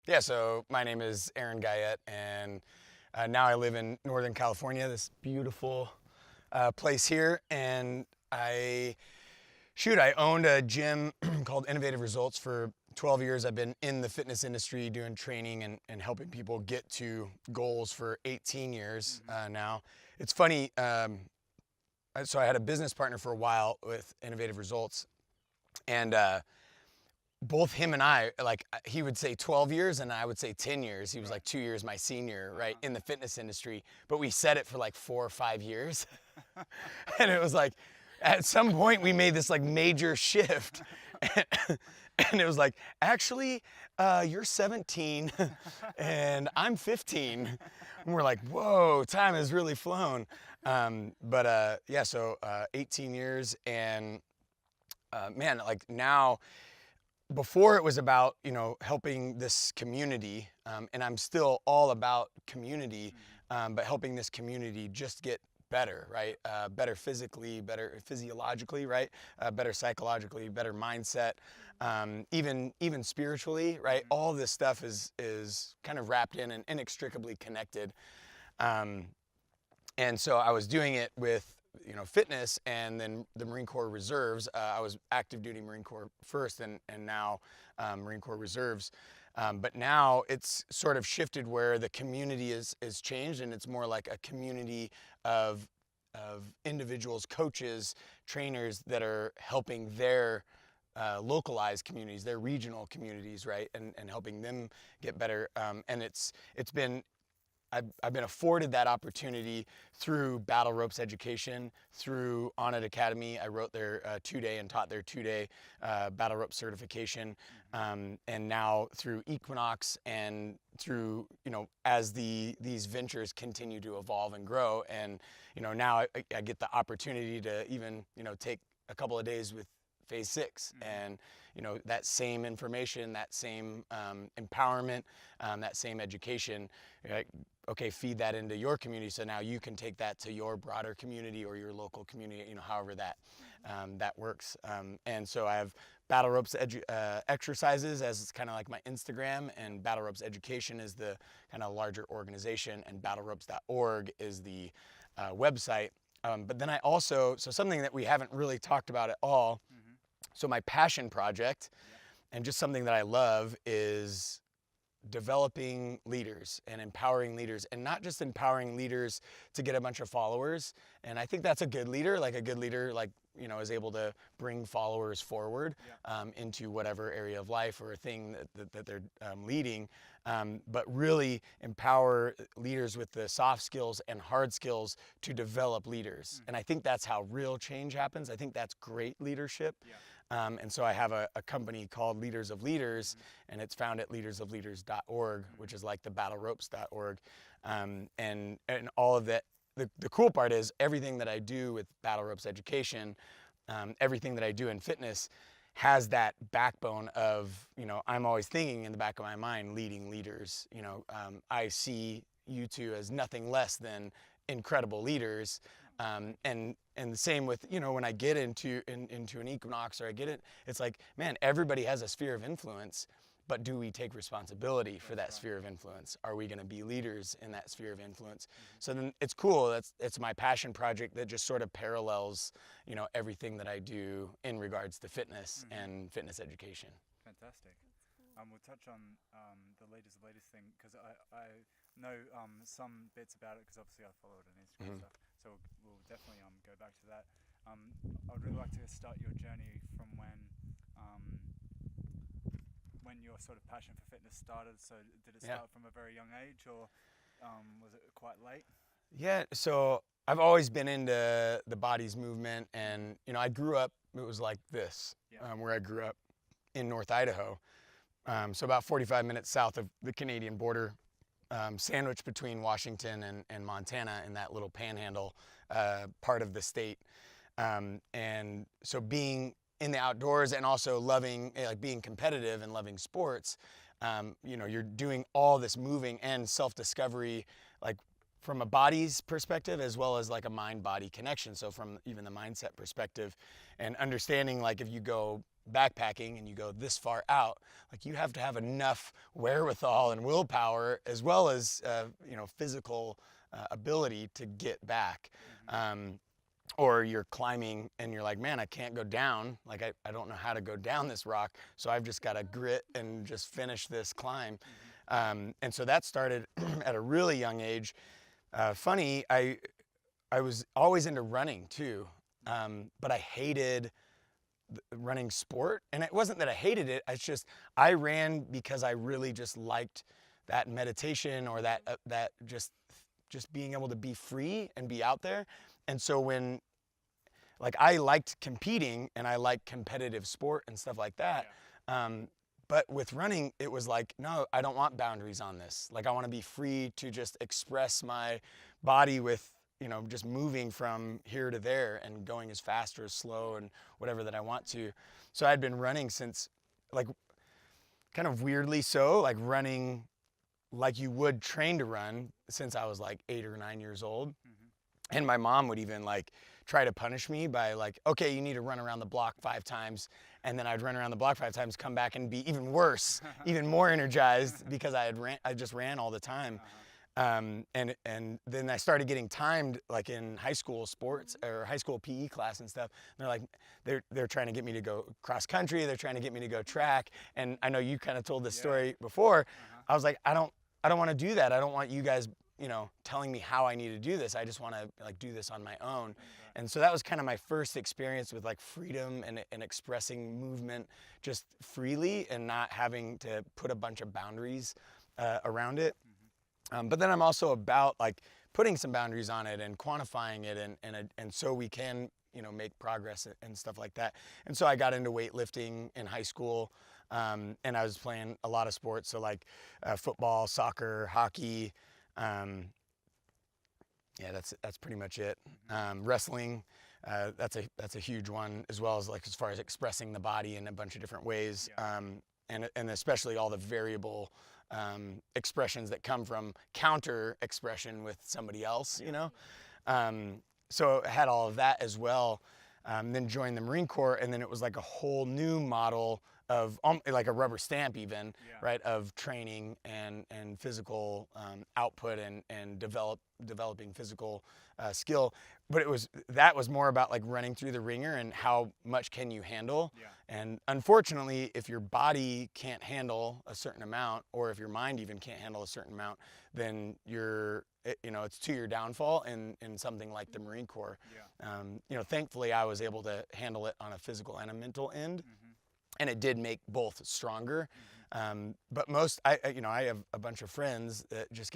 Yeah, so my name is Aaron Guyett, and now I live in Northern California, this beautiful place here. And I owned a gym called Innovative Results for 12 years. I've been in the fitness industry doing training and helping people get to goals for 18 years now. It's funny, so I had a business partner for a while with Innovative Results, and both him and I, like, he would say 12 years and I would say 10 years. He was like 2 years my senior, right, in the fitness industry. But we said it for like 4 or 5 years. And it was like, at some point we made this like major shift. And it was like, actually, you're 17 and I'm 15. And we're like, whoa, time has really flown. Yeah, so 18 years and man, like now, before it was about, helping this community, and I'm still all about community, but helping this community just get better, right? Better physically, better physiologically, right? Better psychologically, better mindset, even spiritually, right? All this stuff is kind of wrapped in and inextricably connected. And so I was doing it with fitness and then the Marine Corps Reserves. I was active duty Marine Corps first and now Marine Corps Reserves. But now it's sort of shifted where the community is changed, and it's more like a community of individuals, coaches, trainers that are helping their localized communities, their regional communities, right? And helping them get better. And I've been afforded that opportunity through Battle Ropes education, through On It Academy. I wrote their 2-day and taught their 2-day Battle Rope certification. And now through Equinox and through, as these ventures continue to evolve and grow. And, now I get the opportunity to even, take a couple of days with Phase 6 and, that same information, that same empowerment, that same education, okay, feed that into your community so now you can take that to your broader community or your local community, however that works. And so I have Battle Ropes exercises as it's kind of like my Instagram, and Battle Ropes Education is the kind of larger organization, and battleropes.org is the website. But then I also, so something that we haven't really talked about at all, so my passion project and just something that I love is developing leaders and empowering leaders, and not just empowering leaders to get a bunch of followers. And I think that's a good leader, is able to bring followers forward into whatever area of life or a thing that they're leading, but really empower leaders with the soft skills and hard skills to develop leaders. And I think that's how real change happens. I think that's great leadership. And so I have a company called Leaders of Leaders, and it's found at leadersofleaders.org, which is like the battleropes.org. And all of that, the cool part is everything that I do with Battle Ropes education, everything that I do in fitness has that backbone of, I'm always thinking in the back of my mind, leading leaders. I see you two as nothing less than incredible leaders. And the same with, when I get into an Equinox or it's like, man, everybody has a sphere of influence, but do we take responsibility for that sphere of influence? Are we going to be leaders in that sphere of influence? So then it's cool. It's my passion project that just sort of parallels, everything that I do in regards to fitness and fitness education. Fantastic. We'll touch on the Leaders of Leaders thing because I know some bits about it because obviously I follow it on Instagram stuff. So we'll definitely go back to that. I would really like to start your journey from when your sort of passion for fitness started. So did it start from a very young age, or was it quite late? Yeah, so I've always been into the body's movement, and I grew up, it was like this, where I grew up in North Idaho. So about 45 minutes south of the Canadian border, sandwiched between Washington and Montana in that little panhandle part of the state. And so being in the outdoors and also loving, being competitive and loving sports, you're doing all this moving and self-discovery, like from a body's perspective as well as like a mind-body connection. So from even the mindset perspective and understanding, like if you go backpacking and you go this far out, like you have to have enough wherewithal and willpower as well as physical ability to get back. Or you're climbing and you're like, man, I can't go down. Like I don't know how to go down this rock, so I've just got to grit and just finish this climb. And so that started at a really young age. Funny, I was always into running too, but I hated running sport. And it wasn't that I hated it, it's just I ran because I really just liked that meditation or that just being able to be free and be out there. And so when, like, I liked competing and I liked competitive sport and stuff like that. But with running, it was like, no, I don't want boundaries on this. Like, I want to be free to just express my body with, just moving from here to there and going as fast or as slow and whatever that I want to. So I'd been running since, like, kind of weirdly so, like running like you would train to run since I was like 8 or 9 years old. And my mom would even like try to punish me by like, okay, you need to run around the block 5 times. And then I'd run around the block 5 times, come back and be even worse, even more energized because I just ran all the time. And then I started getting timed like in high school sports or high school PE class and stuff. And they're like, they're trying to get me to go cross country. They're trying to get me to go track. And I know you kind of told this story before. I was like, I don't want to do that. I don't want you guys, telling me how I need to do this. I just want to like do this on my own. And so that was kind of my first experience with like freedom and expressing movement just freely and not having to put a bunch of boundaries around it. But then I'm also about like putting some boundaries on it and quantifying it and so we can, make progress and stuff like that. And so I got into weightlifting in high school. And I was playing a lot of sports. So like football, soccer, hockey, that's pretty much it. Wrestling, that's a huge one, as well as like as far as expressing the body in a bunch of different ways, and especially all the variable expressions that come from counter expression with somebody else, So I had all of that as well. Then joined the Marine Corps, and then it was like a whole new model of like a rubber stamp even, right, of training and physical output and developing physical skill. But that was more about like running through the ringer and how much can you handle. And unfortunately, if your body can't handle a certain amount, or if your mind even can't handle a certain amount, then it's to your downfall in something like the Marine Corps. Thankfully I was able to handle it on a physical and a mental end. And it did make both stronger. But I have a bunch of friends that just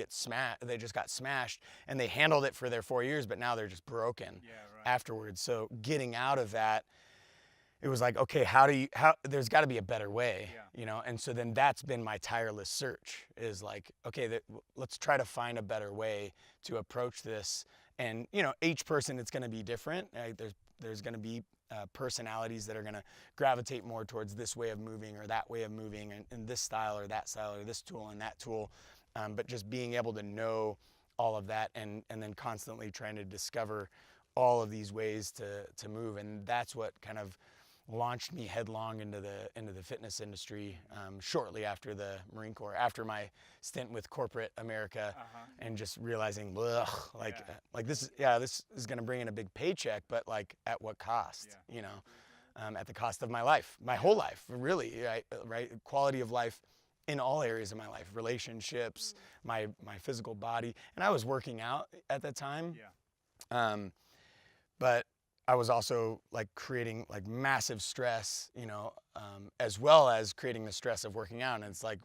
they just got smashed and they handled it for their 4 years, but now they're just broken afterwards. So getting out of that, it was like, okay, there's gotta be a better way, And so then that's been my tireless search is like, okay, let's try to find a better way to approach this. And, each person, it's gonna be different. There's gonna be personalities that are going to gravitate more towards this way of moving or that way of moving and this style or that style or this tool and that tool. But just being able to know all of that and then constantly trying to discover all of these ways to move. And that's what kind of launched me headlong into the fitness industry shortly after the Marine Corps, after my stint with corporate America, and just realizing, this is going to bring in a big paycheck, but like at what cost? At the cost of my life, my whole life, really, right? Quality of life in all areas of my life, relationships, my physical body, and I was working out at the time, but I was also like creating like massive stress, as well as creating the stress of working out. And it's like,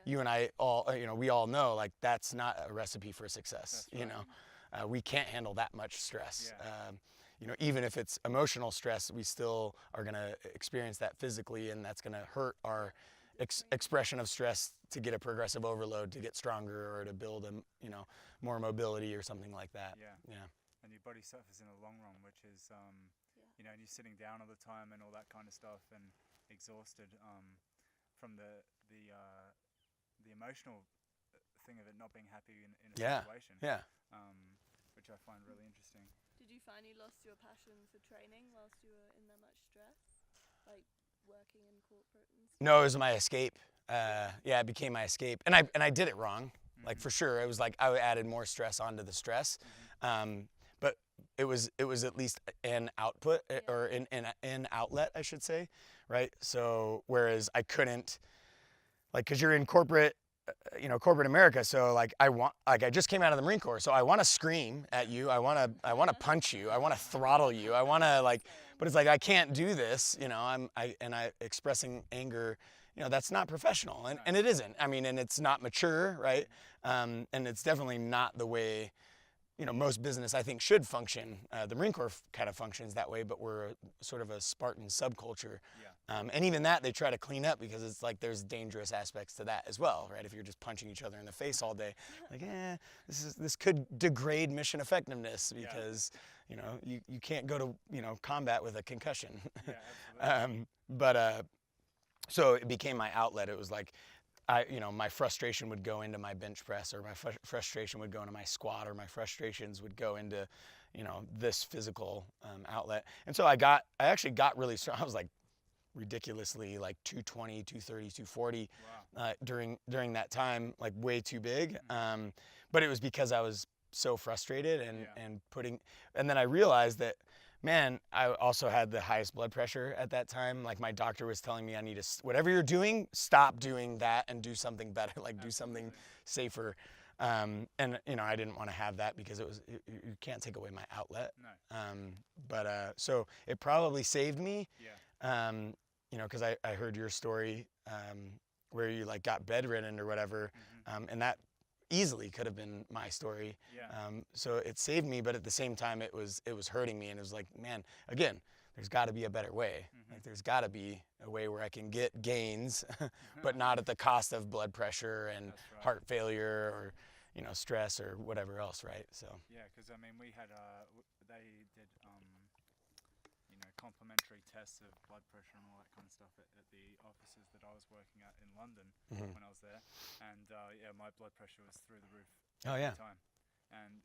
you and I all, we all know like that's not a recipe for success. We can't handle that much stress. Even if it's emotional stress, we still are going to experience that physically, and that's going to hurt our expression of stress to get a progressive overload, to get stronger, or to build more mobility or something like that. And your body suffers in the long run, which is, and you're sitting down all the time and all that kind of stuff, and exhausted from the emotional thing of it not being happy in a situation. Which I find really interesting. Did you find you lost your passion for training whilst you were in that much stress? Like, working in corporate and stuff? No, it was my escape. Yeah, it became my escape, and I did it wrong, like for sure. It was like I added more stress onto the stress, but it was at least an output or an outlet, I should say, right? So whereas I couldn't, like, because you're in corporate, corporate America. So like I just came out of the Marine Corps, so I want to scream at you. I want to punch you. I want to throttle you. I want to like, but it's like I can't do this. I expressing anger. That's not professional, and it isn't. I mean, and it's not mature, right? And it's definitely not the way, most business I think should function. The Marine Corps kind of functions that way, but we're sort of a Spartan subculture. Yeah. And even that they try to clean up because it's like there's dangerous aspects to that as well, right? If you're just punching each other in the face all day, like, this could degrade mission effectiveness because, you can't go to, combat with a concussion. Yeah, absolutely. So it became my outlet. It was like, my frustration would go into my bench press, or my frustration would go into my squat, or my frustrations would go into, this physical outlet. And so I actually got really strong. I was like ridiculously like 220, 230, 240 during that time, like way too big. But it was because I was so frustrated and then I realized that, man, I also had the highest blood pressure at that time. Like my doctor was telling me I need to, whatever you're doing, stop doing that and do something better, like do something safer. And I didn't want to have that because you can't take away my outlet. No. So it probably saved me. Yeah. Because I heard your story where you like got bedridden or whatever, and that easily could have been my story. Yeah. So it saved me, but at the same time, it was hurting me, and it was like, man, again, there's got to be a better way. Like there's got to be a way where I can get gains, but not at the cost of blood pressure and heart failure or stress or whatever else, right? So yeah, because I mean, we had they did complimentary tests of blood pressure and all that kind of stuff at the offices that I was working at in London when I was there, and my blood pressure was through the roof. Oh yeah. Time.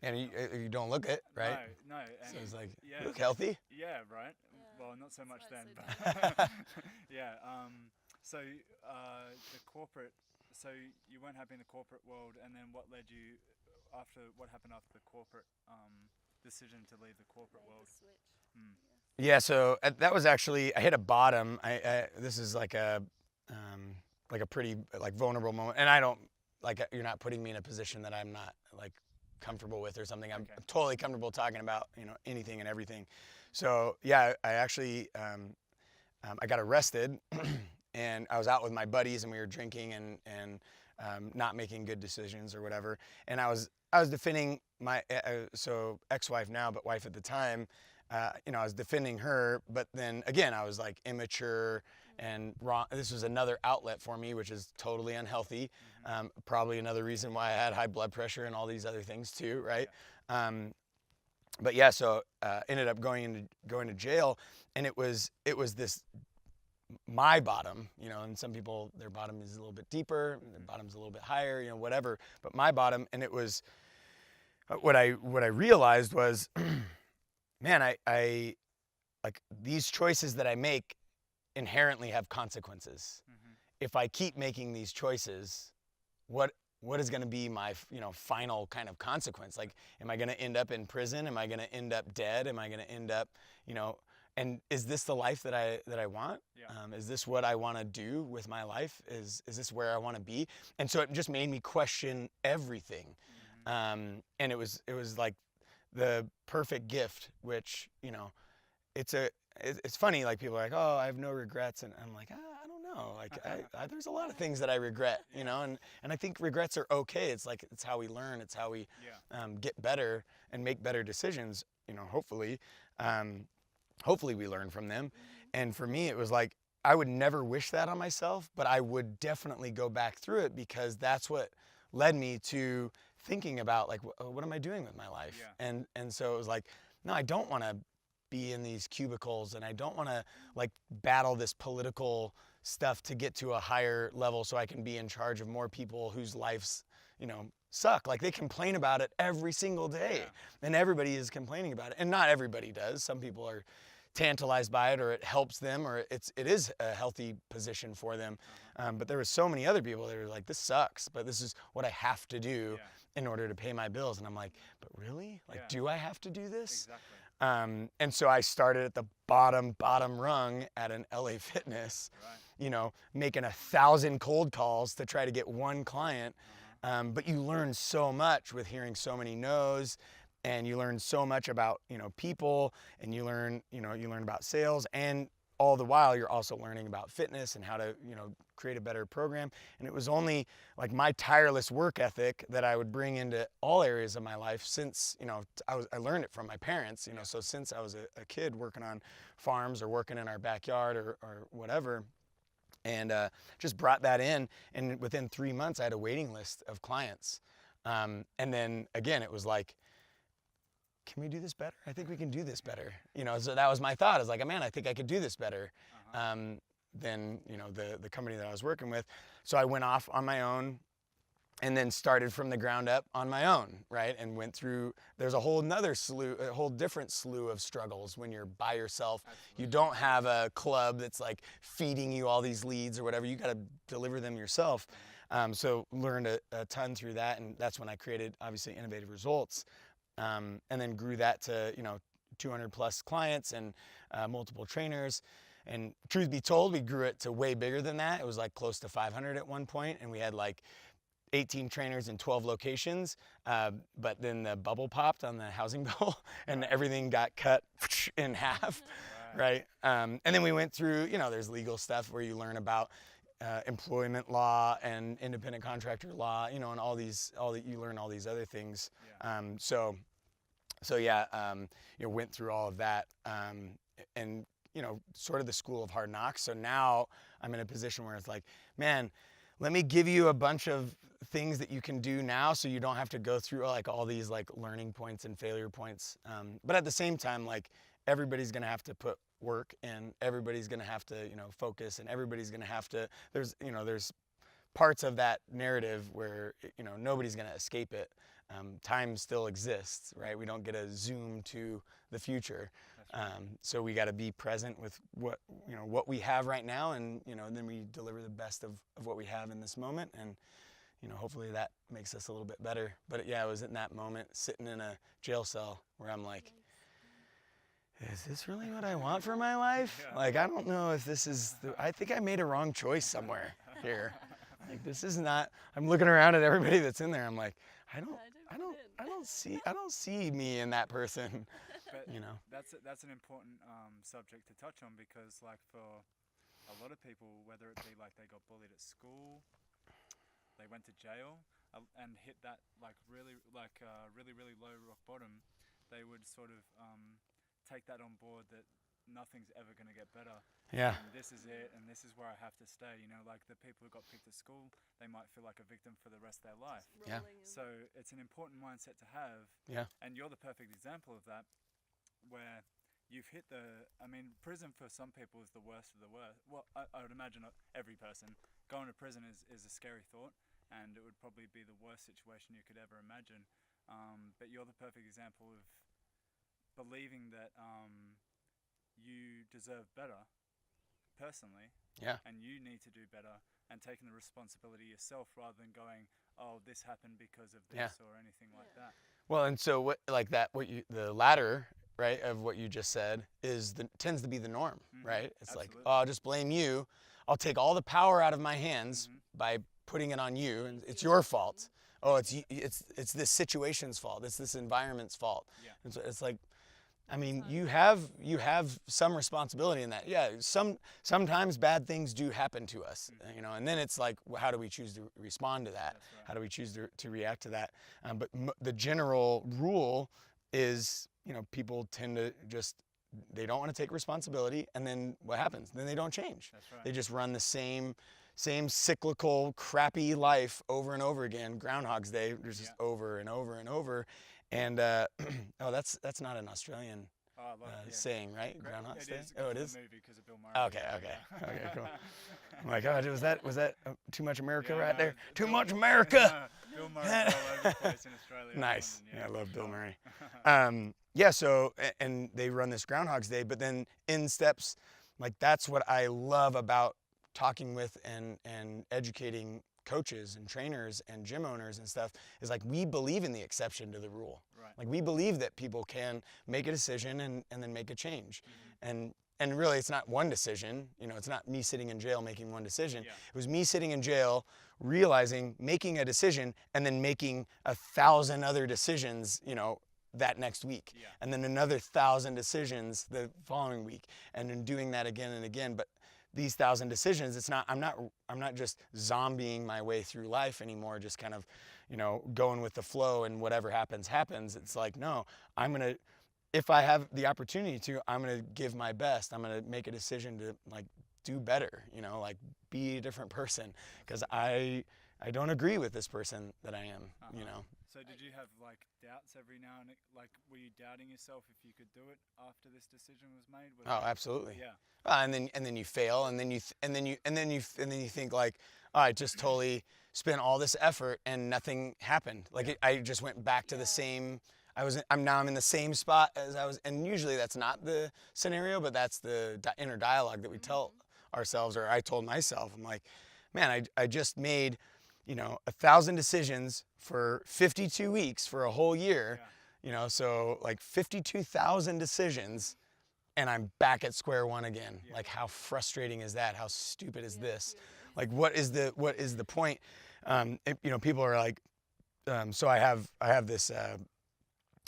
And you don't look it, right? No. So it's like, yeah, you look healthy. Yeah, right. Yeah. Well, not so much then. So But yeah. So the corporate. So you weren't happy in the corporate world, and then what led you what happened after the corporate decision to leave the corporate world? Switch. Yeah, so that was actually, I hit a bottom. This is like a pretty like vulnerable moment, and I don't you're not putting me in a position that I'm not like comfortable with or something. I'm totally comfortable talking about anything and everything. So yeah, I actually I got arrested, and I was out with my buddies, and we were drinking and not making good decisions or whatever. And I was defending my so ex-wife now, but wife at the time. I was defending her, but then again, I was like immature and wrong. This was another outlet for me, which is totally unhealthy. Probably another reason why I had high blood pressure and all these other things too, right? But yeah, so ended up going to jail, and it was this my bottom, and some people their bottom is a little bit deeper, their bottom's a little bit higher, whatever. But my bottom, and it was what I realized was. Man, I like these choices that I make inherently have consequences. If I keep making these choices, what is going to be my final kind of consequence? Like, am I going to end up in prison? Am I going to end up dead? Am I going to end up, and is this the life that I want? Yeah. Is this what I want to do with my life? Is this where I want to be? And so it just made me question everything. And it was like the perfect gift, which it's funny, like people are like, oh, I have no regrets, and I'm like, I don't know, like there's a lot of things that I regret, and I think regrets are okay. It's like it's how we learn, it's how we get better and make better decisions, hopefully we learn from them. And for me, it was like I would never wish that on myself, but I would definitely go back through it because that's what led me to thinking about like, what am I doing with my life? And so it was like, no, I don't want to be in these cubicles, and I don't want to like battle this political stuff to get to a higher level so I can be in charge of more people whose lives, suck. Like they complain about it every single day, and everybody is complaining about it. And not everybody does. Some people are tantalized by it, or it helps them, or it is a healthy position for them. But there were so many other people that were like, this sucks, but this is what I have to do in order to pay my bills. And I'm like, but really? Like, do I have to do this? Exactly. And so I started at the bottom rung at an LA Fitness, you know, making 1,000 cold calls to try to get one client. But you learn so much with hearing so many no's, and you learn so much about, you know, people, and you learn about sales, and all the while you're also learning about fitness and how to, you know, create a better program. And it was only like my tireless work ethic that I would bring into all areas of my life since, you know, I learned it from my parents, you know, so since I was a kid working on farms or working in our backyard or whatever. And just brought that in, and within 3 months I had a waiting list of clients. And then again, it was like, can we do this better? I think we can do this better. You know, so that was my thought. I was like, man, I think I could do this better than, you know, the company that I was working with. So I went off on my own, and then started from the ground up on my own, right? And went through, there's a whole different slew of struggles when you're by yourself. Absolutely. You don't have a club that's like feeding you all these leads or whatever. You got to deliver them yourself. So learned a ton through that. And that's when I created, obviously, Innovative Results. And then grew that to, you know, 200 plus clients and multiple trainers. And truth be told, we grew it to way bigger than that. It was like close to 500 at one point. And we had like 18 trainers in 12 locations, but then the bubble popped on the housing bill, and everything got cut in half, right? And then we went through, you know, there's legal stuff where you learn about employment law and independent contractor law, you know, and you learn all these other things. So yeah, you know, went through all of that, and you know, sort of the school of hard knocks. So now I'm in a position where it's like, man, let me give you a bunch of things that you can do now, so you don't have to go through like all these like learning points and failure points. But at the same time, like, everybody's gonna have to put work in, everybody's gonna have to, you know, focus, and everybody's gonna have to, there's parts of that narrative where, you know, nobody's gonna escape it. Time still exists, right? We don't get a zoom to the future. So we got to be present with what we have right now, and, you know, then we deliver the best of what we have in this moment, and, you know, hopefully that makes us a little bit better. But yeah, I was in that moment sitting in a jail cell where I'm like, is this really what I want for my life? Like, I don't know if this is, I think I made a wrong choice somewhere here. Like, this is not, I'm looking around at everybody that's in there. I'm like, I don't see me in that person. But you know, that's an important subject to touch on, because like for a lot of people, whether it be like they got bullied at school, they went to jail, and hit that like really low rock bottom, they would sort of take that on board, that nothing's ever going to get better. Yeah. And this is it, and this is where I have to stay. You know, like the people who got picked at school, they might feel like a victim for the rest of their life. Yeah. So it's an important mindset to have. Yeah. And you're the perfect example of that, where you've hit prison for some people is the worst of the worst. Well, I would imagine every person going to prison is a scary thought, and it would probably be the worst situation you could ever imagine. But you're the perfect example of believing that you deserve better personally, and you need to do better, and taking the responsibility yourself, rather than going, oh, this happened because of this or anything like that. Well, and so the latter, right, of what you just said tends to be the norm, right? It's Absolutely. Like, oh, I'll just blame you. I'll take all the power out of my hands by putting it on you, and it's your fault. Oh, it's this situation's fault. It's this environment's fault. Yeah. And so it's like, I mean, you have some responsibility in that. Yeah, sometimes bad things do happen to us, you know, and then it's like, how do we choose to respond to that? Right. How do we choose to react to that? But the general rule is, you know, people tend to they don't want to take responsibility, and then what happens? Then they don't change. That's right. They just run the same cyclical, crappy life over and over again. Groundhog's Day, just over and over and over. And that's not an Australian saying, right? Groundhog's Day. Oh, it is. Because of Bill Murray. Okay, cool. Oh my God, was that too much America right there? Too much America. Bill Murray's all over the place in Australia. and Nice. London, Yeah, I love for Bill sure. Murray. Yeah, so, and they run this Groundhog's Day, but then in steps, like that's what I love about talking with and educating coaches and trainers and gym owners and stuff is like we believe in the exception to the rule. Right. Like we believe that people can make a decision and then make a change. And really it's not one decision, you know, it's not me sitting in jail making one decision. Yeah. It was me sitting in jail realizing, making a decision and then making 1,000 other decisions, you know, that next week. Yeah. And then another 1,000 decisions the following week and then doing that again and again. But these 1,000 decisions, it's not, I'm not just zombieing my way through life anymore, just kind of, you know, going with the flow and whatever happens, happens. It's like, no, I'm going to, if I have the opportunity to, I'm going to give my best. I'm going to make a decision to like do better, you know, like be a different person because I don't agree with this person that I am, you know. So did you have like doubts every now and like were you doubting yourself if you could do it after this decision was made? Oh, absolutely. Yeah. And then you fail, and then you think like, oh, I just totally spent all this effort and nothing happened. Like I just went back to the same. I'm in the same spot as I was, and usually that's not the scenario, but that's the inner dialogue that we tell ourselves, or I told myself. I'm like, man, I just made, you know, 1,000 decisions for 52 weeks for a whole year, you know, so like 52,000 decisions. And I'm back at square one again. Yeah. Like how frustrating is that? How stupid is this? Like what is the point? You know, people are like, so I have this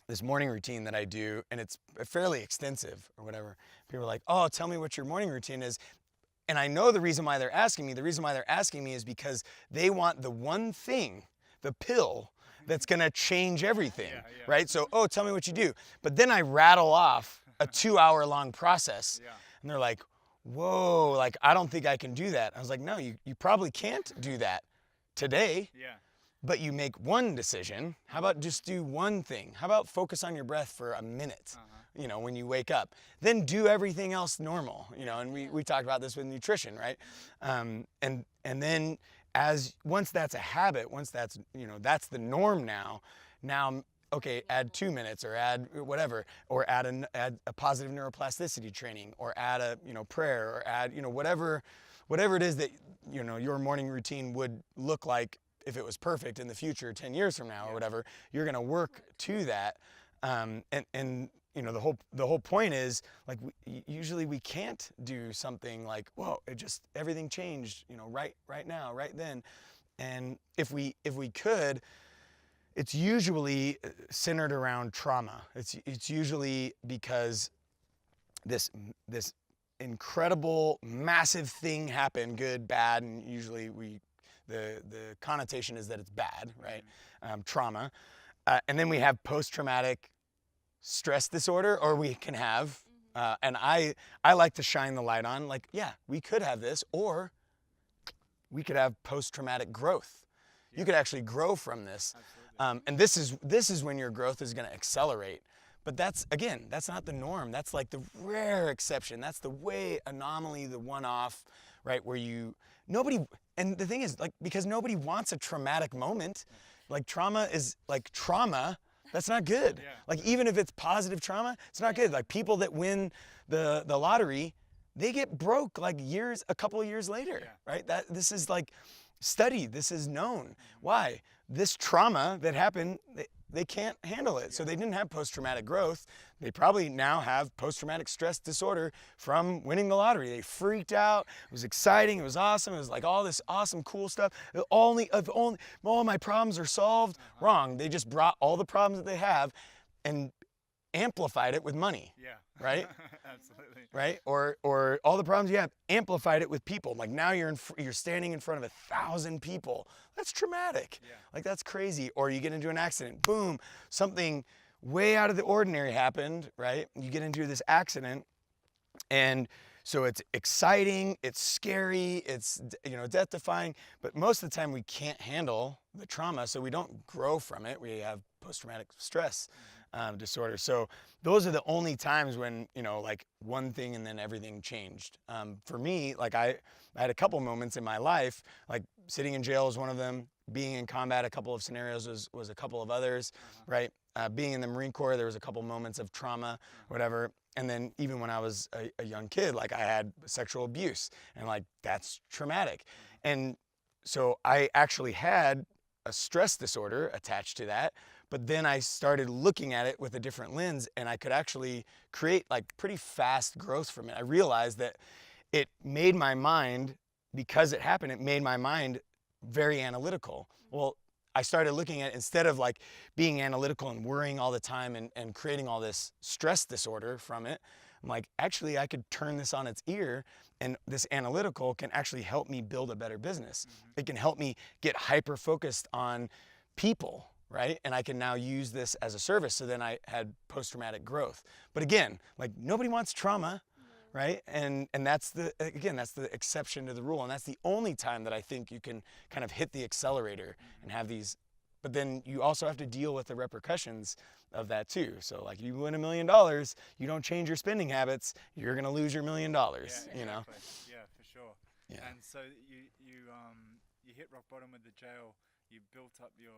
this morning routine that I do, and it's fairly extensive or whatever. People are like, oh, tell me what your morning routine is. And I know the reason why they're asking me. The reason why they're asking me is because they want the one thing, the pill that's gonna change everything, right? So, oh, tell me what you do. But then I rattle off a 2-hour-long process. Yeah. And they're like, whoa, like, I don't think I can do that. I was like, no, you probably can't do that today. Yeah. But you make one decision. How about just do one thing? How about focus on your breath for a minute, you know, when you wake up? Then do everything else normal, you know, and we talked about this with nutrition, right? And then once that's a habit, once that's, you know, that's the norm now, okay, add 2 minutes or add whatever, or add a positive neuroplasticity training, or add a, you know, prayer, or add, you know, whatever it is that, you know, your morning routine would look like if it was perfect in the future 10 years from now or whatever. You're going to work to that. And you know, the whole point is like usually we can't do something like, whoa, everything changed, you know, right now, right then. And if we could, it's usually centered around trauma. It's usually because this incredible, massive thing happened, good, bad, and usually the connotation is that it's bad, right? Trauma. And then we have post-traumatic stress disorder, or we can have, and I like to shine the light on, like, yeah, we could have this, or we could have post-traumatic growth. You could actually grow from this. And this is when your growth is going to accelerate. But that's not the norm. That's like the rare exception. That's the anomaly, the one-off, right? Where and the thing is, like, because nobody wants a traumatic moment. Like trauma is like trauma. That's not good. Yeah. Like even if it's positive trauma, it's not good. Like people that win the lottery, they get broke like a couple of years later, right? This is like studied. This is known. Why? This trauma that happened, they can't handle it. So they didn't have post-traumatic growth. They probably now have post-traumatic stress disorder from winning the lottery. They freaked out. It was exciting. It was awesome. It was like all this awesome, cool stuff. All my problems are solved. Wrong. They just brought all the problems that they have and amplified it with money. Yeah. Right? Absolutely. Right? Or all the problems you have, amplified it with people. Like now you're standing in front of 1,000 people. That's traumatic. Yeah. Like that's crazy. Or you get into an accident. Boom. Something way out of the ordinary happened, right? You get into this accident, and so it's exciting, it's scary, it's, you know, death-defying, but most of the time we can't handle the trauma, so we don't grow from it. We have post-traumatic stress. disorder. So those are the only times when, you know, like one thing and then everything changed. For me, like I had a couple moments in my life, like sitting in jail was one of them, being in combat, a couple of scenarios was a couple of others, right? Being in the Marine Corps, there was a couple moments of trauma, whatever. And then even when I was a young kid, like I had sexual abuse, and like that's traumatic. And so I actually had a stress disorder attached to that, but then I started looking at it with a different lens, and I could actually create like pretty fast growth from it. I realized that it made my mind, because it happened, it made my mind very analytical. Well, I started looking at, instead of like being analytical and worrying all the time and creating all this stress disorder from it, I'm like, actually I could turn this on its ear, and this analytical can actually help me build a better business. It can help me get hyper focused on people, right? And I can now use this as a service. So then I had post-traumatic growth. But again, like nobody wants trauma, right? And that's the exception to the rule. And that's the only time that I think you can kind of hit the accelerator and have these, but then you also have to deal with the repercussions of that too. So like you win $1 million, you don't change your spending habits, you're gonna lose your $1 million, Yeah, you know? Yeah, for sure. Yeah. And so you hit rock bottom with the jail. You built up your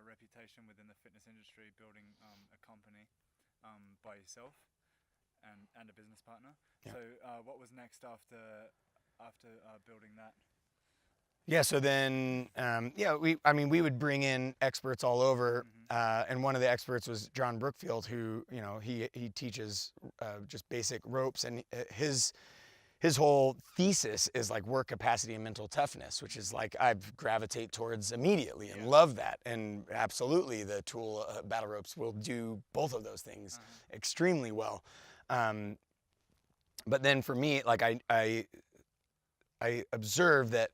reputation within the fitness industry, building a company by yourself and a business partner. Yeah. So what was next after building that? Yeah, so then, we would bring in experts all over, and one of the experts was John Brookfield, who, you know, he teaches just basic ropes, and his whole thesis is like work capacity and mental toughness, which is like I gravitate towards immediately and love that. And absolutely, the tool battle ropes will do both of those things extremely well. But then for me, like I observed that,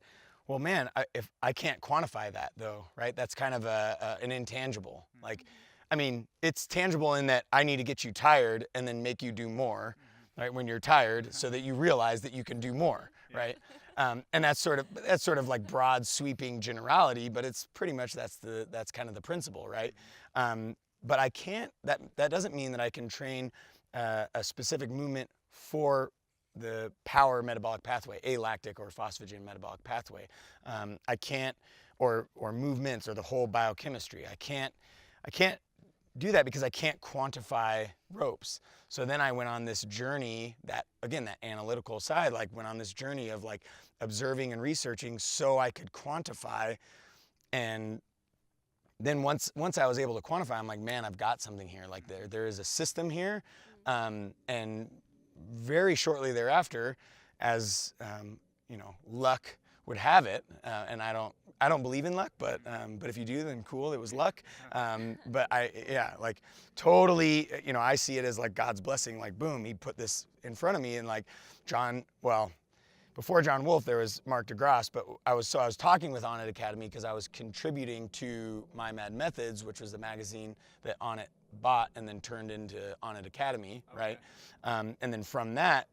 well, man, if I can't quantify that though, right? That's kind of an intangible. Like, I mean, it's tangible in that I need to get you tired and then make you do more, right? When you're tired, so that you realize that you can do more, right? And that's sort of like broad sweeping generality, but it's pretty much that's kind of the principle, right? But I can't. That doesn't mean that I can train a specific movement for the power metabolic pathway, alactic or phosphagen metabolic pathway. I can't, or movements or the whole biochemistry. I can't do that because I can't quantify ropes. So then I went on this journey, that analytical side, like went on this journey of like observing and researching so I could quantify. And then once I was able to quantify, I'm like, man, I've got something here. Like there is a system here. And very shortly thereafter, as luck would have it, and I don't believe in luck, but if you do, then cool, it was luck. But like totally, I see it as like God's blessing. Like boom, He put this in front of me, and like before John Wolfe, there was Mark DeGrasse, but I was talking with Onnit Academy because I was contributing to My Mad Methods, which was the magazine that Onnit bought and then turned into Onnit Academy, right? And then from that,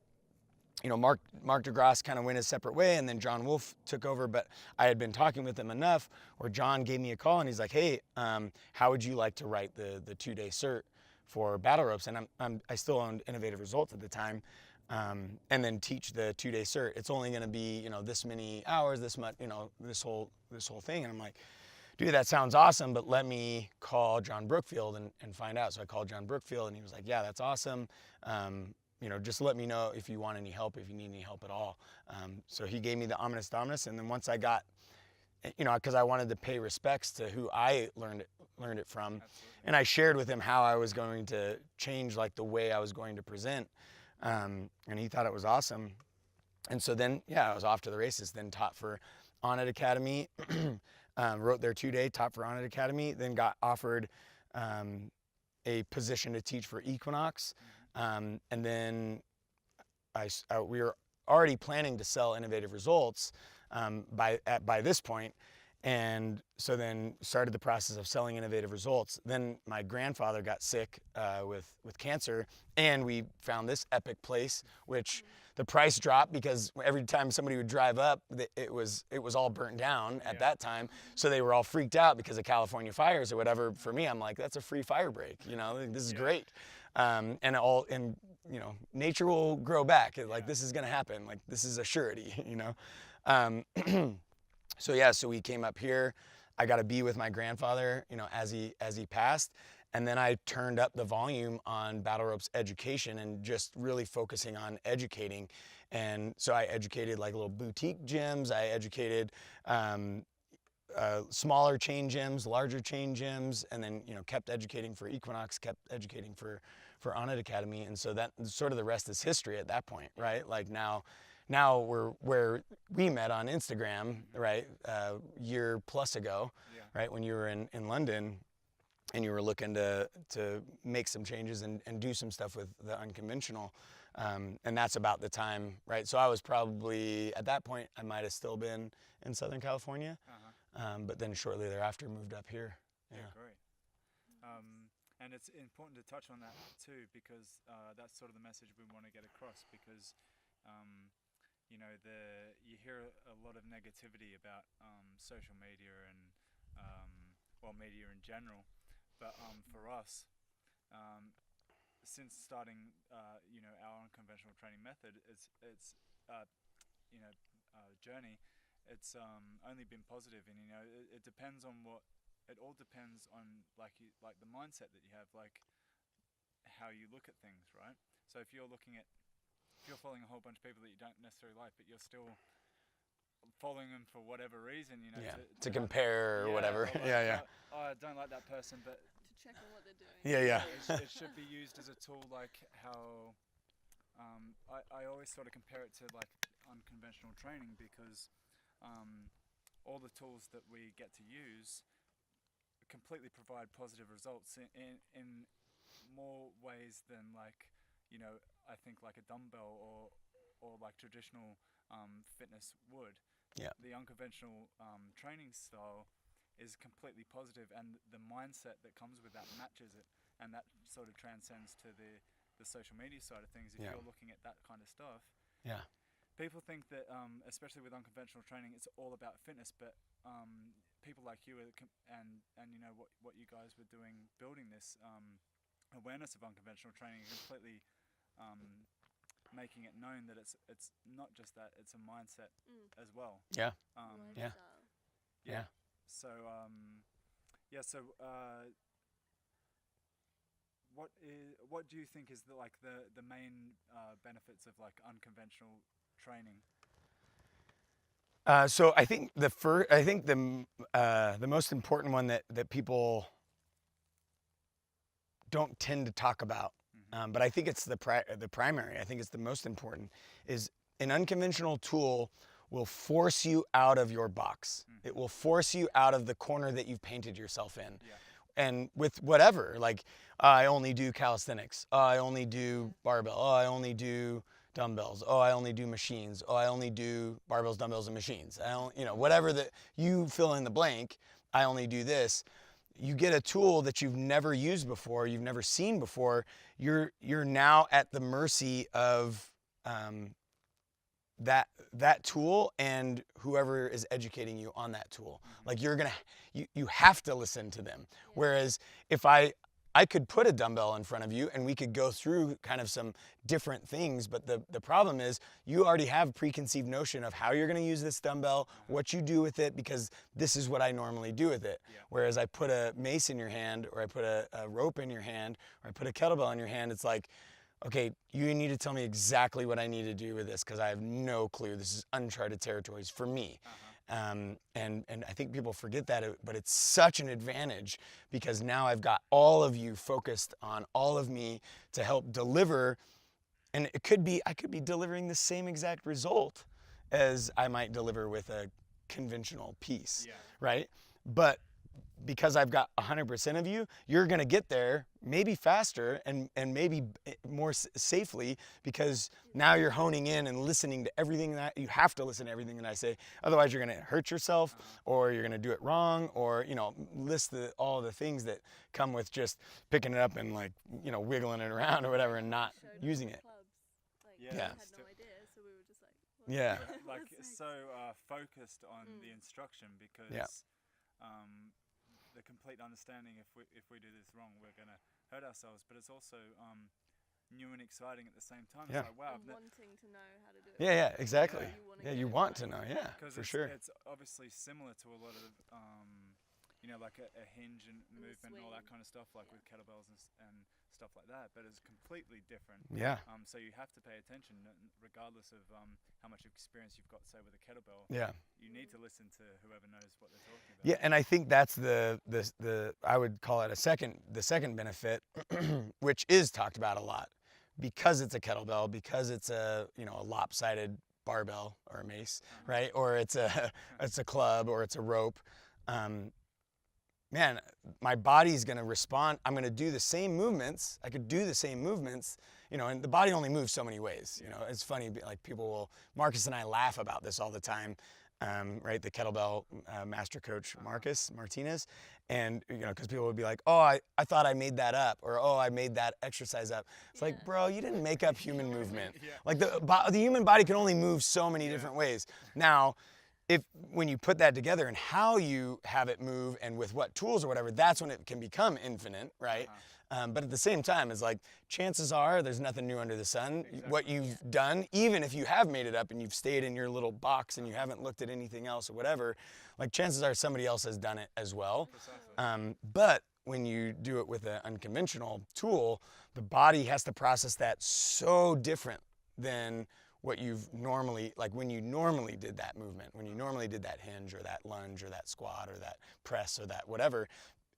Mark DeGrasse kind of went a separate way, and then John Wolfe took over. But I had been talking with him enough where John gave me a call, and he's like, "Hey, how would you like to write the 2-day cert for battle ropes?" And I still owned Innovative Results at the time. And then teach the 2-day cert. It's only going to be, this many hours, this much, this whole thing. And I'm like, dude, that sounds awesome, but let me call John Brookfield and find out. So I called John Brookfield, and he was like, yeah, that's awesome. Just let me know if you want any help, if you need any help at all. So he gave me the Omnis Dominus, and then once I got, because I wanted to pay respects to who I learned it from, and I shared with him how I was going to change like the way I was going to present. And he thought it was awesome. And so then, I was off to the races, then taught for Onnit Academy, wrote their 2-day, taught for Onnit Academy, then got offered a position to teach for Equinox. And then we were already planning to sell Innovative Results by this point. And so then started the process of selling innovative results. Then my grandfather got sick with cancer, and we found this epic place, which the price dropped because every time somebody would drive up, it was all burnt down at that time. So they were all freaked out because of California fires or whatever. For me, I'm like, that's a free fire break. You know, this is great. And you know, nature will grow back. Like this is gonna happen. Like this is a surety. You know. So yeah, so we came up here. I got to be with my grandfather, you know, as he passed, and then I turned up the volume on battle ropes education and just really focusing on educating. And so I educated like little boutique gyms. I educated smaller chain gyms, larger chain gyms, and then you know kept educating for Equinox, kept educating for Onnit Academy, and so that sort of the rest is history at that point, right? Like now we're where we met on Instagram, right? Year plus ago, right? When you were in London and you were looking to make some changes and do some stuff with the unconventional. And that's about the time, right? So I was probably, at that point, I might have still been in Southern California, but then shortly thereafter moved up here. Yeah, great. And it's important to touch on that too, because that's sort of the message we want to get across, because you know, you hear a lot of negativity about social media and well, media in general. But for us, since starting, you know, our unconventional training method, it's you know, journey, it's only been positive. And you know, it depends on it all depends on like the mindset that you have, like how you look at things, right? So if you're following a whole bunch of people that you don't necessarily like, but you're still following them for whatever reason, you know, to compare or whatever. Like, I don't like that person, but to check on what they're doing. it should be used as a tool, like how I always sort of compare it to like unconventional training, because all the tools that we get to use completely provide positive results in more ways than, like, you know, I think like a dumbbell or like traditional fitness would. Yeah. The unconventional training style is completely positive, and the mindset that comes with that matches it, and that sort of transcends to the social media side of things. If you're looking at that kind of stuff, people think that, especially with unconventional training, it's all about fitness, but people like you and you know what you guys were doing, building this awareness of unconventional training, completely making it known that it's not just that, it's a mindset as well. Yeah. Yeah. So what do you think is the main benefits of like unconventional training? So I think the most important one that people don't tend to talk about, but I think it's the primary. I think it's the most important, is an unconventional tool will force you out of your box. It will force you out of the corner that you've painted yourself in. And with whatever, like, I only do calisthenics. I only do barbell. I only do dumbbells. I only do machines. I only do barbells, dumbbells, and machines. I don't, you know, whatever that you fill in the blank, I only do this. You get a tool that you've never used before, you've never seen before. You're now at the mercy of that tool and whoever is educating you on that tool. Like you have to listen to them. Whereas if I could put a dumbbell in front of you and we could go through kind of some different things, but the problem is you already have a preconceived notion of how you're going to use this dumbbell, what you do with it, because this is what I normally do with it. Whereas I put a mace in your hand, or I put a rope in your hand, or I put a kettlebell in your hand, it's like, okay, you need to tell me exactly what I need to do with this, because I have no clue. This is uncharted territories for me. And I think people forget that, but it's such an advantage, because now I've got all of you focused on all of me to help deliver, and I could be delivering the same exact result as I might deliver with a conventional piece, right? But because I've got 100% of you, you're gonna get there maybe faster and maybe more safely, because now you're honing in and listening to everything that you have to listen to everything that I say. Otherwise, you're gonna hurt yourself, or you're gonna do it wrong, or list all the things that come with just picking it up and like wiggling it around or whatever and not using it. Yeah. We had no idea, so we were just like, what? Yeah. Like so focused on the instruction, because the complete understanding, if we do this wrong, we're gonna hurt ourselves. But it's also new and exciting at the same time. Yeah. It's like, wow, And wanting to know how to do it. Yeah, exactly. Yeah, You want to know, yeah, for sure. It's obviously similar to a lot of like a hinge and movement and all that kind of stuff, like with kettlebells and stuff like that, but it's completely different. Yeah. So you have to pay attention, regardless of how much experience you've got, say, with a kettlebell. Yeah. You need to listen to whoever knows what they're talking about. Yeah, and I think that's the I would call it the second benefit, which is talked about a lot, because it's a kettlebell, because it's a a lopsided barbell or a mace, right? Or it's a club, or it's a rope. Man, my body's gonna respond. I'm gonna do the same movements. I could do the same movements, and the body only moves so many ways. It's funny, like Marcus and I laugh about this all the time, right? The kettlebell master coach, Marcus Martinez, and because people would be like, oh, I thought I made that up, or oh, I made that exercise up. It's like, bro, you didn't make up human movement. Like the human body can only move so many different ways. Now, when you put that together and how you have it move and with what tools or whatever, that's when it can become infinite, right? But at the same time, it's like, chances are there's nothing new under the sun. Exactly. What you've done, even if you have made it up and you've stayed in your little box and you haven't looked at anything else or whatever, like chances are somebody else has done it as well. But when you do it with an unconventional tool, the body has to process that so different than what you've normally, like when you normally did that movement, when you normally did that hinge or that lunge or that squat or that press or that whatever,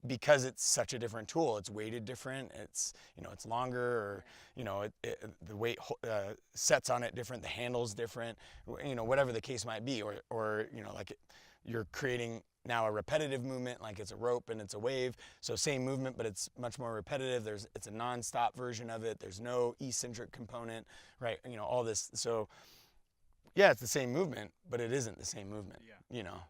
because it's such a different tool. It's weighted different, it's it's longer, or the weight sets on it different, the handle's different, whatever the case might be, or like you're creating now a repetitive movement, like it's a rope and it's a wave, so same movement, but it's much more repetitive. It's a non-stop version of it. There's no eccentric component, right? All this. So yeah, it's the same movement, but it isn't the same movement.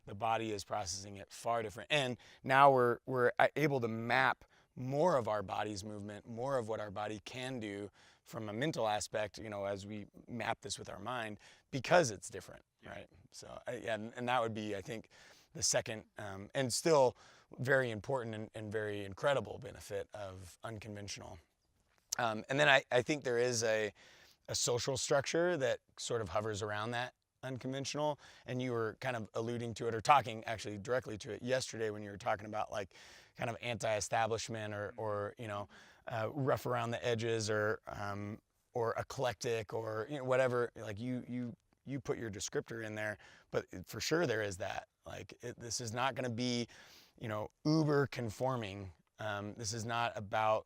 The body is processing it far different, and now we're able to map more of our body's movement, more of what our body can do from a mental aspect, as we map this with our mind, because it's different, right? So and that would be, I think, the second, and still very important and very incredible benefit of unconventional. And then I think there is a social structure that sort of hovers around that unconventional, and you were kind of alluding to it, or talking actually directly to it yesterday when you were talking about like kind of anti-establishment, or rough around the edges, or eclectic, or whatever, like you put your descriptor in there, but for sure there is that. Like this is not going to be, uber conforming. This is not about,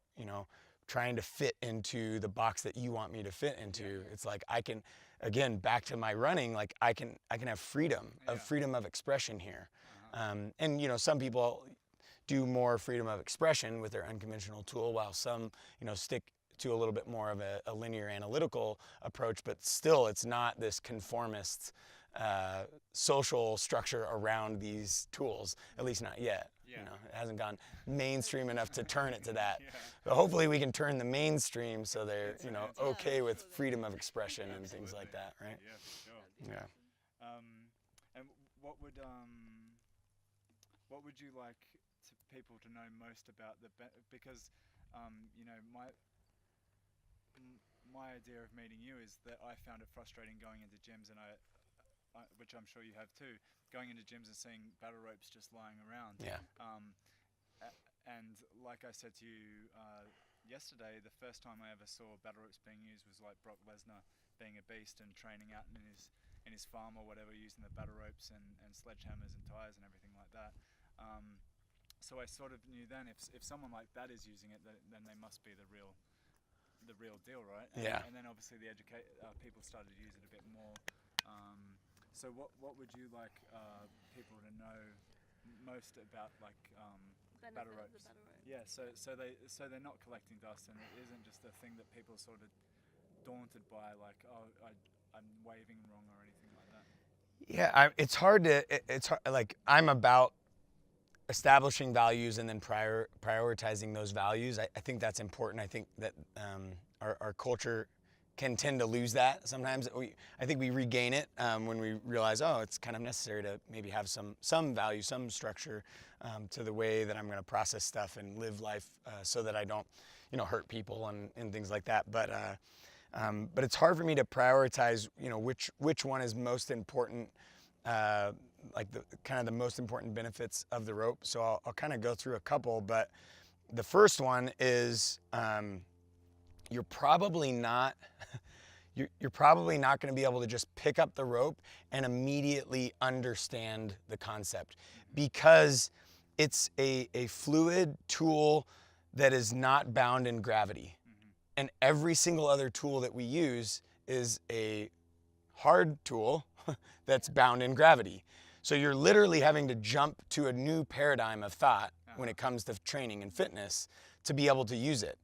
trying to fit into the box that you want me to fit into. It's like I can, again, back to my running, like I can have freedom of expression here. And some people do more freedom of expression with their unconventional tool, while some, stick to a little bit more of a linear analytical approach, but still it's not this conformist social structure around these tools, at least not yet. It hasn't gone mainstream enough to turn it to that. But hopefully we can turn the mainstream so they're, okay with freedom of expression and things like that, right? Yeah, for sure. Yeah. And what would you like people to know most about because my idea of meeting you is that I found it frustrating going into gyms, and I which I'm sure you have too, going into gyms and seeing battle ropes just lying around. Yeah. And like I said to you yesterday, the first time I ever saw battle ropes being used was like Brock Lesnar being a beast and training out in his farm or whatever, using the battle ropes and sledgehammers and tires and everything like that. So I sort of knew then, if someone like that is using it, then they must be the real deal, right? And then obviously people started to use it a bit more. So what would you like people to know most about like Benefit battle of ropes. the battle rope. Yeah, so they're not collecting dust, and it isn't just a thing that people are sort of daunted by, like, oh, I'm waving wrong or anything like that. Yeah, it's hard to. It's hard, like I'm about establishing values and then prioritizing those values. I think that's important. I think that our culture can tend to lose that sometimes. I think we regain it when we realize, oh, it's kind of necessary to maybe have some value, some structure to the way that I'm going to process stuff and live life so that I don't, hurt people and things like that. But it's hard for me to prioritize, which one is most important, like the kind of the most important benefits of the rope. So I'll kind of go through a couple, but the first one is you're probably not going to be able to just pick up the rope and immediately understand the concept, because it's a fluid tool that is not bound in gravity. And every single other tool that we use is a hard tool that's bound in gravity. So you're literally having to jump to a new paradigm of thought when it comes to training and fitness to be able to use it.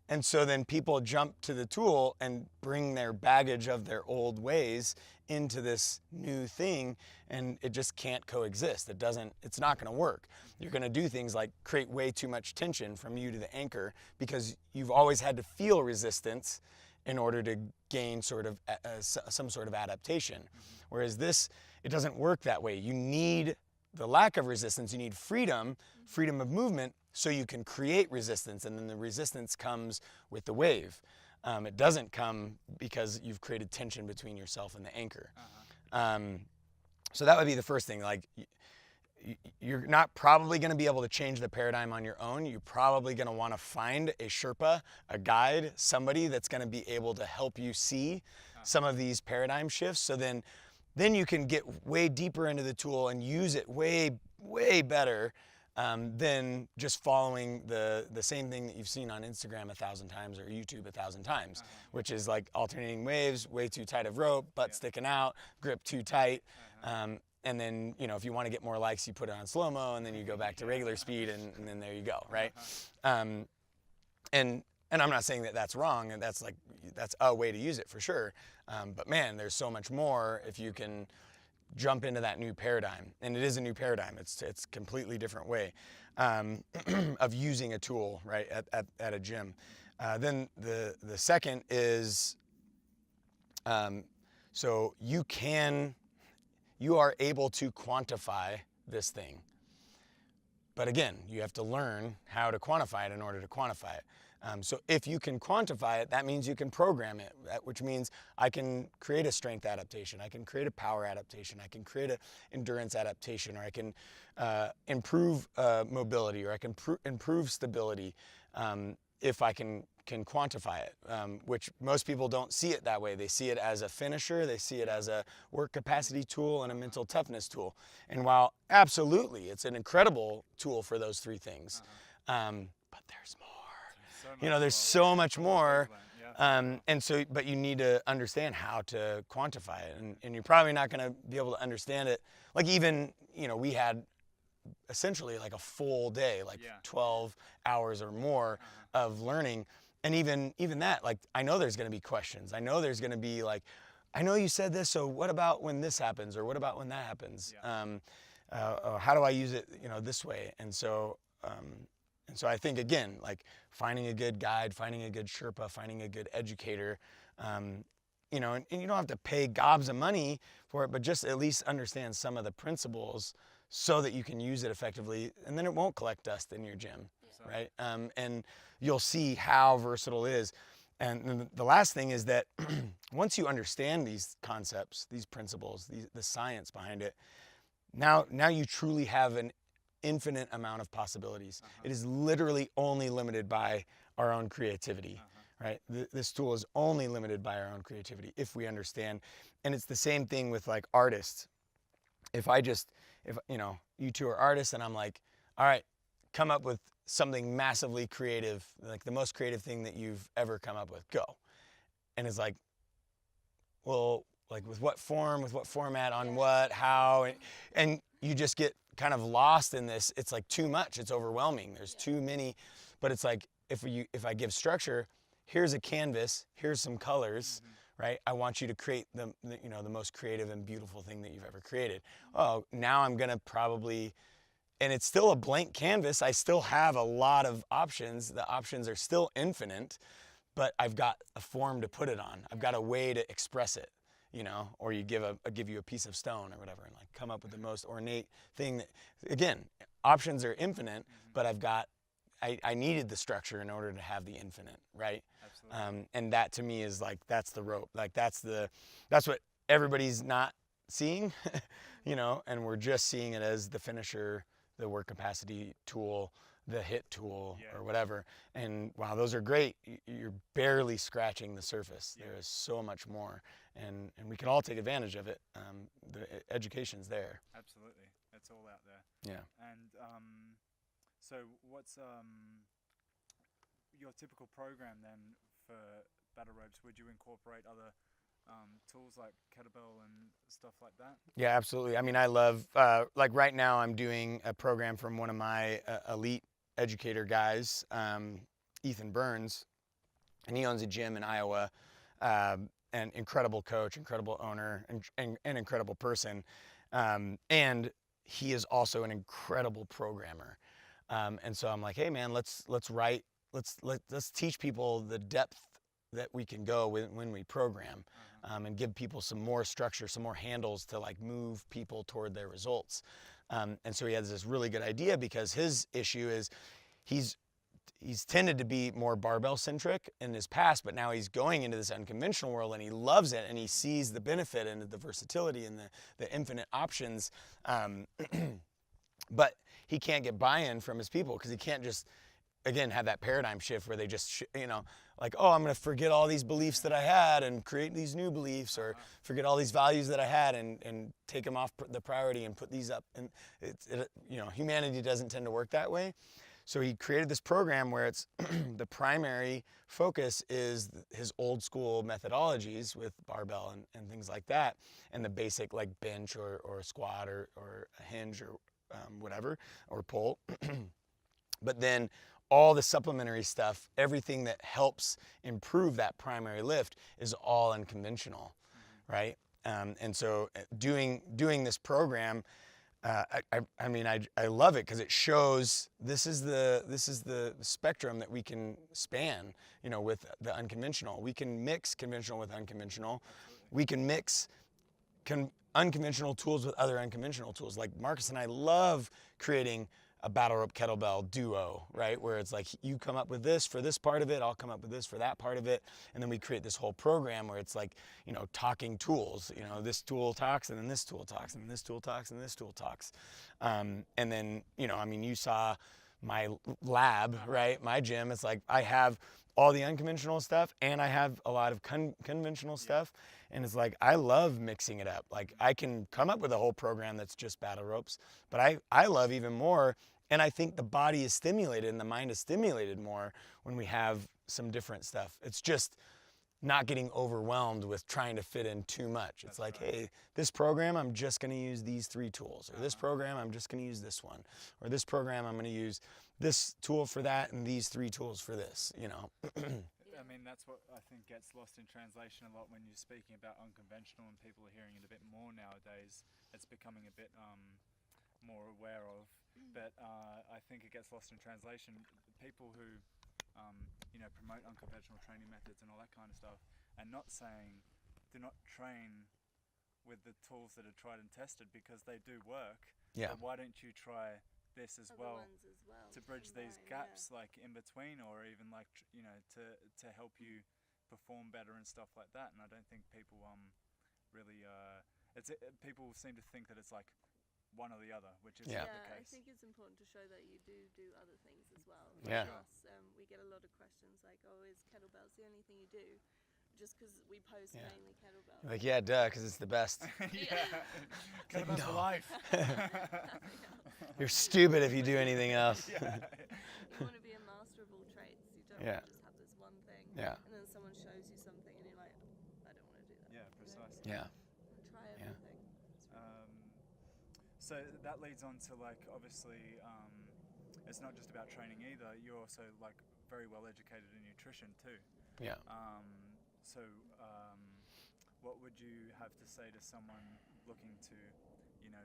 And so then people jump to the tool and bring their baggage of their old ways into this new thing, and it just can't coexist. It's not going to work. You're going to do things like create way too much tension from you to the anchor because you've always had to feel resistance in order to gain sort of some sort of adaptation. Whereas this, it doesn't work that way. You need the lack of resistance. You need freedom of movement, so you can create resistance, and then the resistance comes with the wave. It doesn't come because you've created tension between yourself and the anchor. So that would be the first thing. Like, you're not probably going to be able to change the paradigm on your own. You're probably going to want to find a Sherpa, a guide, somebody that's going to be able to help you see some of these paradigm shifts. So then you can get way deeper into the tool and use it way, way better than just following the same thing that you've seen on Instagram 1,000 times or YouTube 1,000 times, which is like alternating waves, way too tight of rope, butt sticking out, grip too tight. And then, if you want to get more likes, you put it on slow-mo, and then you go back to regular speed, and then there you go, right? And I'm not saying that that's wrong, and that's a way to use it for sure. But man, there's so much more if you can jump into that new paradigm. And it is a new paradigm. It's a completely different way of using a tool, right, at a gym. Then the second is, so you are able to quantify this thing. But again, you have to learn how to quantify it in order to quantify it. So if you can quantify it, that means you can program it, which means I can create a strength adaptation, I can create a power adaptation, I can create an endurance adaptation, or I can improve mobility, or I can improve stability if I can quantify it, which most people don't see it that way. They see it as a finisher, they see it as a work capacity tool and a mental toughness tool. And while absolutely it's an incredible tool for those three things, but there's more. There's so much more. And so, but you need to understand how to quantify it. And you're probably not going to be able to understand it. Like even, we had essentially like a full day, like 12 hours or more of learning. And even that, like, I know there's going to be questions. I know there's going to be like, I know you said this, so what about when this happens? Or what about when that happens? How do I use it, this way? And so I think, again, like finding a good guide, finding a good Sherpa, finding a good educator, and you don't have to pay gobs of money for it, but just at least understand some of the principles so that you can use it effectively, and then it won't collect dust in your gym, right? And you'll see how versatile it is. And the last thing is that once you understand these concepts, these principles, the science behind it, now you truly have an infinite amount of possibilities. It is literally only limited by our own creativity, right? This tool is only limited by our own creativity if we understand. And it's the same thing with like artists. If you two are artists and I'm like, all right, come up with something massively creative, like the most creative thing that you've ever come up with, go. And it's like, well, like with what form, with what format, on what, how, and you just get kind of lost in this. It's like too much. It's overwhelming. There's too many, but it's like if I give structure, here's a canvas, here's some colors, right? I want you to create the most creative and beautiful thing that you've ever created. Oh, now I'm gonna probably, and it's still a blank canvas. I still have a lot of options. The options are still infinite, but I've got a form to put it on. I've got a way to express it, or you give you a piece of stone or whatever, and like come up with the most ornate thing that, again, options are infinite, but I needed the structure in order to have the infinite, right? Absolutely. And that to me is like, that's the rope. Like that's what everybody's not seeing, and we're just seeing it as the finisher, the work capacity tool, the hit tool, or whatever. And wow, those are great. You're barely scratching the surface. There is so much more, and we can all take advantage of it. The education's there. Absolutely, it's all out there. Yeah. And so what's your typical program then for battle ropes? Would you incorporate other tools like kettlebell and stuff like that? Yeah, absolutely. I mean, I love, like right now I'm doing a program from one of my elite educator guys, Ethan Burns, and he owns a gym in Iowa, an incredible coach, incredible owner, and incredible person. And he is also an incredible programmer. And so I'm like, hey man, let's teach people the depth that we can go when we program, and give people some more structure, some more handles to like move people toward their results. And so he has this really good idea, because his issue is he's tended to be more barbell centric in his past, but now he's going into this unconventional world and he loves it, and he sees the benefit and the versatility and the infinite options. But he can't get buy-in from his people, because he can't just, again, have that paradigm shift where they just, like, oh, I'm going to forget all these beliefs that I had and create these new beliefs, or forget all these values that I had and take them off the priority and put these up. And humanity doesn't tend to work that way. So he created this program where it's the primary focus is his old school methodologies with barbell and things like that, and the basic like bench or squat or a hinge or whatever, or pull. But then all the supplementary stuff, everything that helps improve that primary lift, is all unconventional, right? And so doing this program, I love it, because it shows this is the spectrum that we can span, with the unconventional. We can mix conventional with unconventional. We can mix unconventional tools with other unconventional tools. Like Marcus and I love creating a battle rope kettlebell duo, right? Where it's like, you come up with this for this part of it, I'll come up with this for that part of it. And then we create this whole program where it's like, talking tools, this tool talks, and then this tool talks, and then this tool talks, and this tool talks. And then, you saw my lab, right? My gym, it's like, I have all the unconventional stuff and I have a lot of conventional stuff. And it's like, I love mixing it up. Like, I can come up with a whole program that's just battle ropes, but I love even more. And I think the body is stimulated and the mind is stimulated more when we have some different stuff. It's just not getting overwhelmed with trying to fit in too much. It's like, hey, this program, I'm just going to use these 3 tools, or this program, I'm just going to use this one, or this program, I'm going to use this tool for that and these 3 tools for this, I mean, that's what I think gets lost in translation a lot when you're speaking about unconventional, and people are hearing it a bit more nowadays. It's becoming a bit more aware of, but I think it gets lost in translation. People who promote unconventional training methods and all that kind of stuff, and not saying do not train with the tools that are tried and tested, because they do work. Yeah. But why don't you try this as well, to bridge these gaps, like in between, or even like to help you perform better and stuff like that. And I don't think people really people seem to think that it's like one or the other, which is not the case. I think it's important to show that you do other things as well. Yeah. Us, we get a lot of questions like, oh, is kettlebells the only thing you do? Just because we post mainly kettlebells. Like, yeah, duh, because it's the best. Kettlebells for life. You're stupid if you do anything else. You want to be a master of all trades. You don't want to just have this one thing. Yeah. And then someone shows you something and you're like, I don't want to do that. Yeah, precisely. Yeah. Try everything. So that leads on to like obviously it's not just about training either. You're also like very well educated in nutrition too. Yeah. So what would you have to say to someone looking to,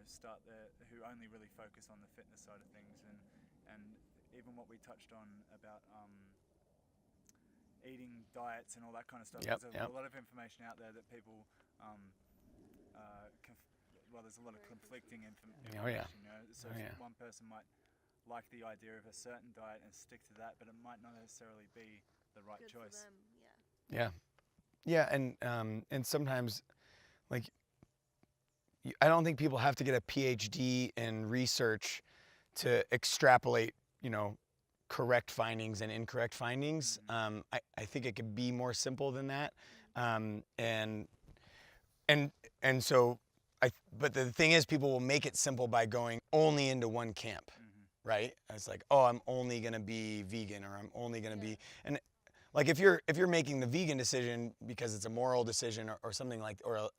start who only really focus on the fitness side of things, and even what we touched on about eating diets and all that kind of stuff? Yep, There's yep. a lot of information out there that people there's a lot of conflicting information. Oh yeah. So Oh, yeah. one person might like the idea of a certain diet and stick to that, but it might not necessarily be the right Good choice. for them, Yeah, and sometimes, like, I don't think people have to get a PhD in research to extrapolate, correct findings and incorrect findings. I think it could be more simple than that, and so but the thing is, people will make it simple by going only into one camp, right? It's like, oh, I'm only gonna be vegan, or I'm only gonna be, and like if you're making the vegan decision because it's a moral decision or something like, or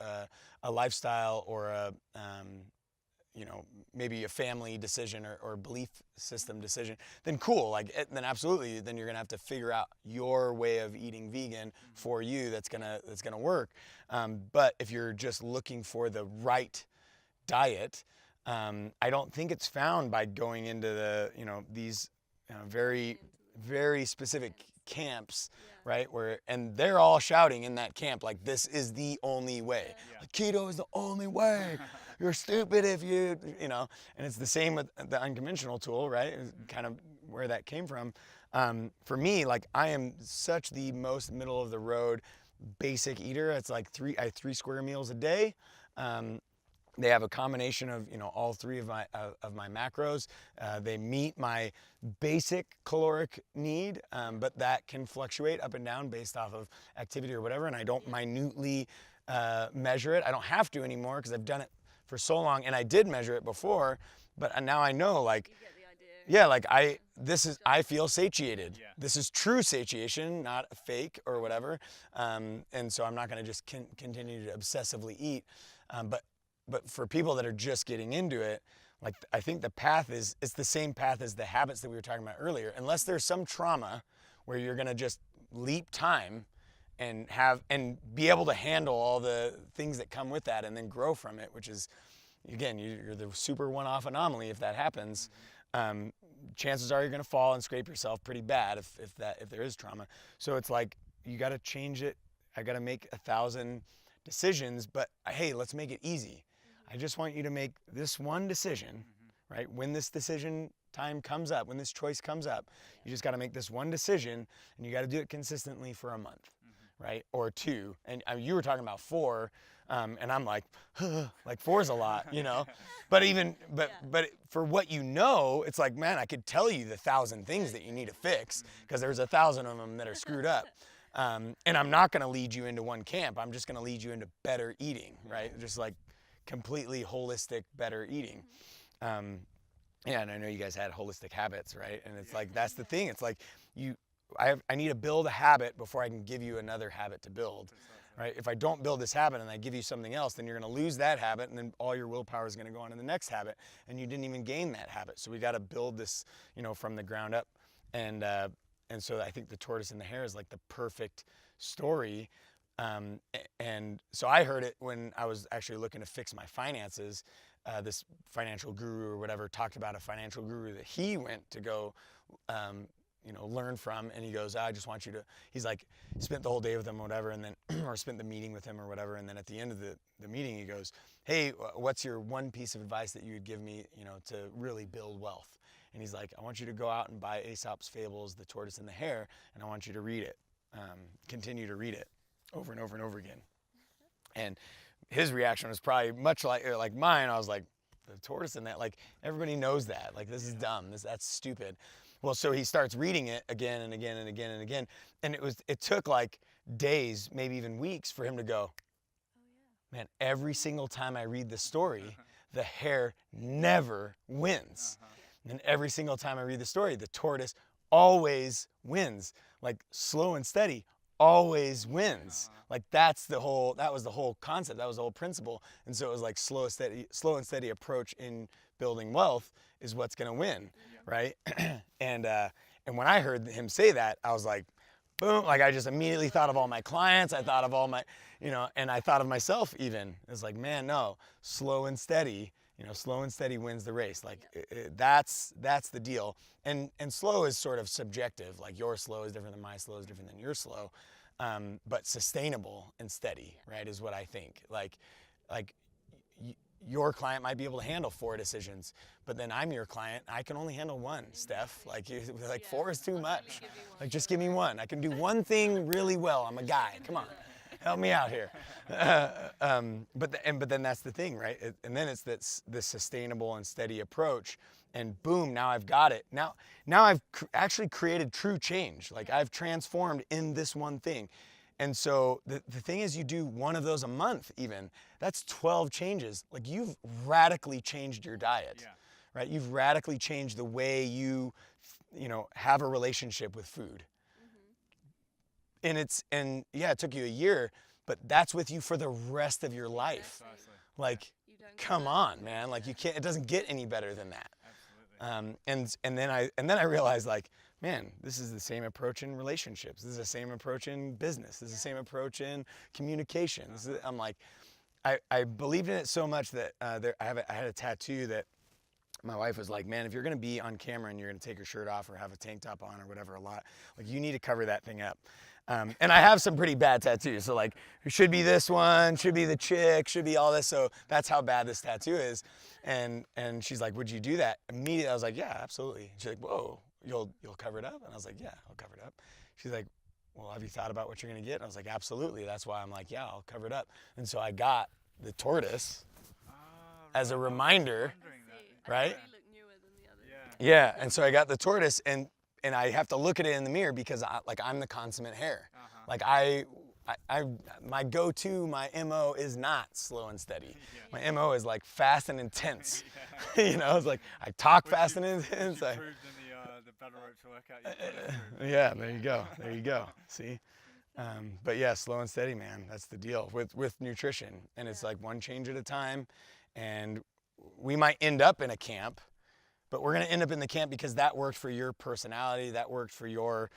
a lifestyle, or a maybe a family decision or belief system decision, then cool. Like then absolutely, then you're gonna have to figure out your way of eating vegan for you that's gonna work. But if you're just looking for the right diet, I don't think it's found by going into the these very very specific camps, right? And they're all shouting in that camp like, this is the only way. Like, keto is the only way. You're stupid if you. And it's the same with the unconventional tool, right? It's kind of where that came from. For me, like, I am such the most middle of the road basic eater. It's like I have 3 square meals a day. They have a combination of all 3 of my macros. They meet my basic caloric need, but that can fluctuate up and down based off of activity or whatever. And I don't minutely measure it. I don't have to anymore because I've done it for so long, and I did measure it before. But now I know, like, you get the idea. yeah, like I feel satiated. Yeah. This is true satiation, not fake or whatever. And so I'm not going to just continue to obsessively eat. But for people that are just getting into it, like, I think the path it's the same path as the habits that we were talking about earlier. Unless there's some trauma where you're gonna just leap time and be able to handle all the things that come with that and then grow from it, which is, again, you're the super one-off anomaly. If that happens, chances are you're gonna fall and scrape yourself pretty bad if there is trauma. So it's like, you gotta change it. I gotta make 1,000 decisions, but hey, let's make it easy. I just want you to make this one decision, right? When this decision time comes up, when this choice comes up, you just got to make this one decision, and you got to do it consistently for a month, right? Or 2. And you were talking about 4, and I'm like 4 is a lot, But for what it's like, man, I could tell you the 1,000 things that you need to fix, because there's 1,000 of them that are screwed up. And I'm not going to lead you into one camp. I'm just going to lead you into better eating, right? Just like completely holistic, better eating. And I know you guys had holistic habits, right? And it's like, that's the thing. It's like, I need to build a habit before I can give you another habit to build, right? If I don't build this habit and I give you something else, then you're going to lose that habit, and then all your willpower is going to go on to the next habit, and you didn't even gain that habit. So we got to build this, from the ground up. And so I think the tortoise and the hare is like the perfect story. And so I heard it when I was actually looking to fix my finances. This financial guru or whatever talked about a financial guru that he went to go, learn from. And he goes, I just want you to, he's like, spent the whole day with him or whatever, and then, or spent the meeting with him or whatever. And then at the end of the meeting, he goes, hey, what's your one piece of advice that you would give me, to really build wealth? And he's like, I want you to go out and buy Aesop's Fables, The Tortoise and the Hare, and I want you to read it. Continue to read it over and over and over again. And his reaction was probably much like mine. I was like, the tortoise and that, like, everybody knows that. Like, this is dumb. That's stupid. Well, so he starts reading it again and again and again and again. And it took like days, maybe even weeks, for him to go, man, every single time I read the story, the hare never wins. And every single time I read the story, the tortoise always wins. Like, slow and steady, always wins. Like that was the whole concept, that was the whole principle. And so it was like slow and steady approach in building wealth is what's gonna win, right? And when I heard him say that, I was like, boom, like I just immediately thought of all my clients, I thought of all my, and I thought of myself even. It's like, man, no, slow and steady wins the race. Like that's the deal. And slow is sort of subjective. Like your slow is different than my slow is different than your slow. But sustainable and steady, right, is what I think. Like your client might be able to handle 4 decisions, but then I'm your client. I can only handle 1, Steph. Like 4 is too much. Like just give me 1. I can do one thing really well. I'm a guy. Come on, help me out here. But then that's the thing, right? And then it's this sustainable and steady approach. And boom, now I've got it. Now I've actually created true change. Like I've transformed in this one thing. And so the thing is, you do 1 of those a month even. That's 12 changes. Like you've radically changed your diet, right? You've radically changed the way you have a relationship with food. And it took you a year, but that's with you for the rest of your life. Like, come on, man. Like you can't. It doesn't get any better than that. And then I realized, like, man, this is the same approach in relationships. This is the same approach in business. This is the same approach in communication. I'm like, I believed in it so much that I had a tattoo that my wife was like, man, if you're gonna be on camera and you're gonna take your shirt off or have a tank top on or whatever a lot, like you need to cover that thing up. And I have some pretty bad tattoos. So like, it should be this one, should be the chick, should be all this. So that's how bad this tattoo is. And she's like, would you do that? Immediately I was like, yeah, absolutely. She's like, whoa, you'll cover it up? And I was like, yeah, I'll cover it up. She's like, well, have you thought about what you're gonna get? And I was like, absolutely. That's why I'm like, yeah, I'll cover it up. And so I got the tortoise as a reminder, right? Yeah, and so I got the tortoise, and I have to look at it in the mirror because I'm the consummate hare. Like my go-to, my MO is not slow and steady. My MO is like fast and intense. It's like I talk fast and intense. You proved in the battle ropes workout. Yeah, there you go. See? But yeah, slow and steady, man. That's the deal with nutrition. And it's like 1 change at a time. And we might end up in a camp, but we're going to end up in the camp because that worked for your personality, that worked for your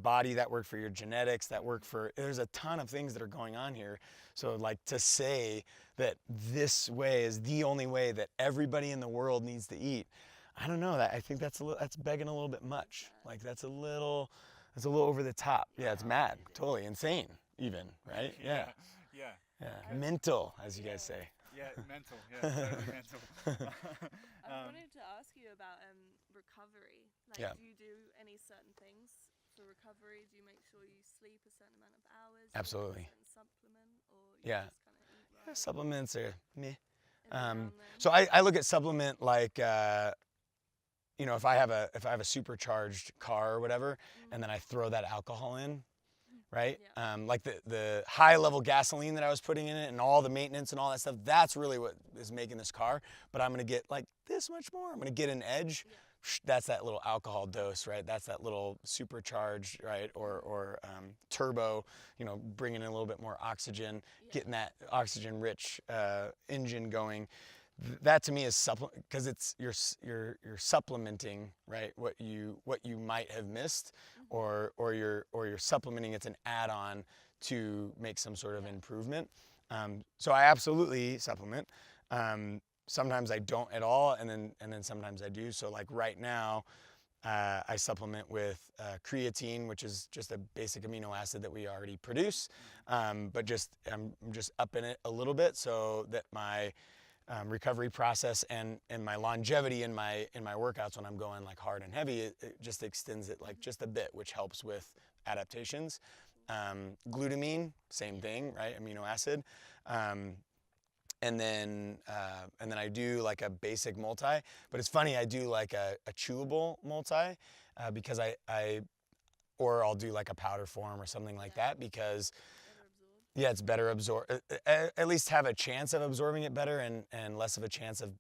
body, that worked for your genetics, there's a ton of things that are going on here. So like to say that this way is the only way that everybody in the world needs to eat, I don't know. I think that's begging a little bit much. Like that's a little over the top. Yeah, it's mad, totally insane even, right? Yeah. Mental, as you guys say. Yeah, mental. Yeah, totally mental. I wanted to ask you about recovery. Like, do you do any certain things for recovery? Do you make sure you sleep a certain amount of hours? Absolutely. Supplement, or you Yeah. just kind of eat right? Supplements are meh. So I look at supplement like, if I have a supercharged car or whatever, and then I throw that alcohol in, right? Like the high level gasoline that I was putting in it and all the maintenance and all that stuff, that's really what is making this car. But I'm gonna get like this much more. I'm gonna get an edge. That's that little alcohol dose, right? That's that little supercharged, right? Or turbo, bringing in a little bit more oxygen, getting that oxygen rich engine going. That to me is because it's you're supplementing, right, what you might have missed, or you're supplementing. It's an add-on to make some sort of improvement. So I absolutely supplement. Sometimes I don't at all, and then sometimes I do. So like right now, I supplement with creatine, which is just a basic amino acid that we already produce, but I'm just upping it a little bit so that my recovery process and my longevity in my workouts when I'm going like hard and heavy, it just extends it like just a bit, which helps with adaptations. Glutamine, same thing, right? Amino acid. And then I do like a basic multi, but it's funny, I do like a chewable multi because I'll do like a powder form or something like that because it's better absorb, at least have a chance of absorbing it better and less of a chance of,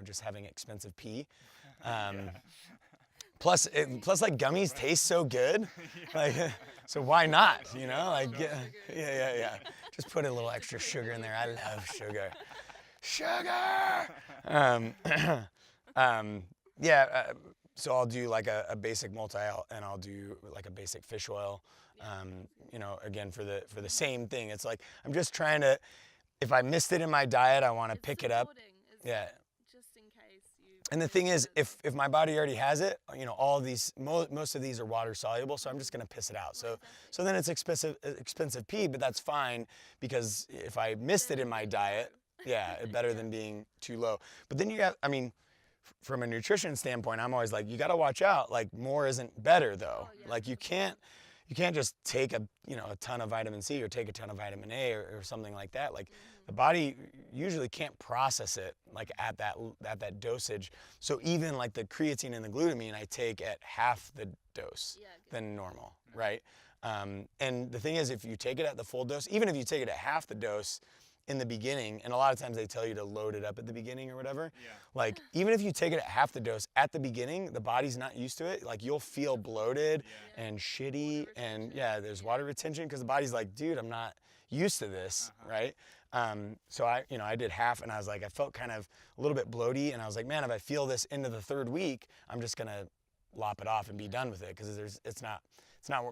just having expensive pee. Plus like gummies taste so good. Like, So why not? You know, like yeah. Just put a little extra sugar in there. I love sugar. Sugar. So I'll do like a basic multi, and I'll do like a basic fish oil. You know, again for the same thing. It's like I'm just trying to. If I missed it in my diet, I want to pick it up. Yeah. Just in case you. And the thing is, if my body already has it, you know, all of these, most of these are water soluble, so I'm just gonna piss it out. So then it's expensive pee, but that's fine because if I missed it in my diet, yeah, better than being too low. But then you got, I mean, from a nutrition standpoint, I'm always like, you got to watch out. Like more isn't better though. Like you can't just take a ton of vitamin C or take a ton of vitamin A or something like that. Like the body usually can't process it like at that dosage. So even like the creatine and the glutamine, I take at half the dose than normal, right? And the thing is, if you take it at the full dose, even if you take it at half the dose in the beginning, and a lot of times they tell you to load it up at the beginning or whatever, like even if you take it at half the dose at the beginning, the body's not used to it. Like you'll feel bloated and shitty, and there's water retention because the body's like, dude, I'm not used to this, right? So I did half, and I was like, I felt kind of a little bit bloaty, and I was like, man, if I feel this into the third week, I'm just gonna lop it off and be done with it because it's not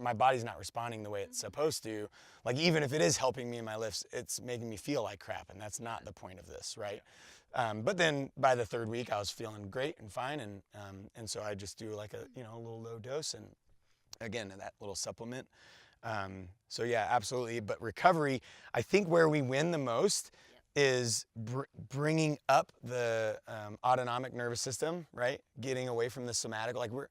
my body's not responding the way it's supposed to. Like even if it is helping me in my lifts, it's making me feel like crap, and that's not the point of this, right? But then by the third week, I was feeling great and fine, and so I just do like a little low dose, and again that little supplement. So yeah, absolutely. But recovery, I think where we win the most is bringing up the autonomic nervous system, right? Getting away from the somatic, like we're.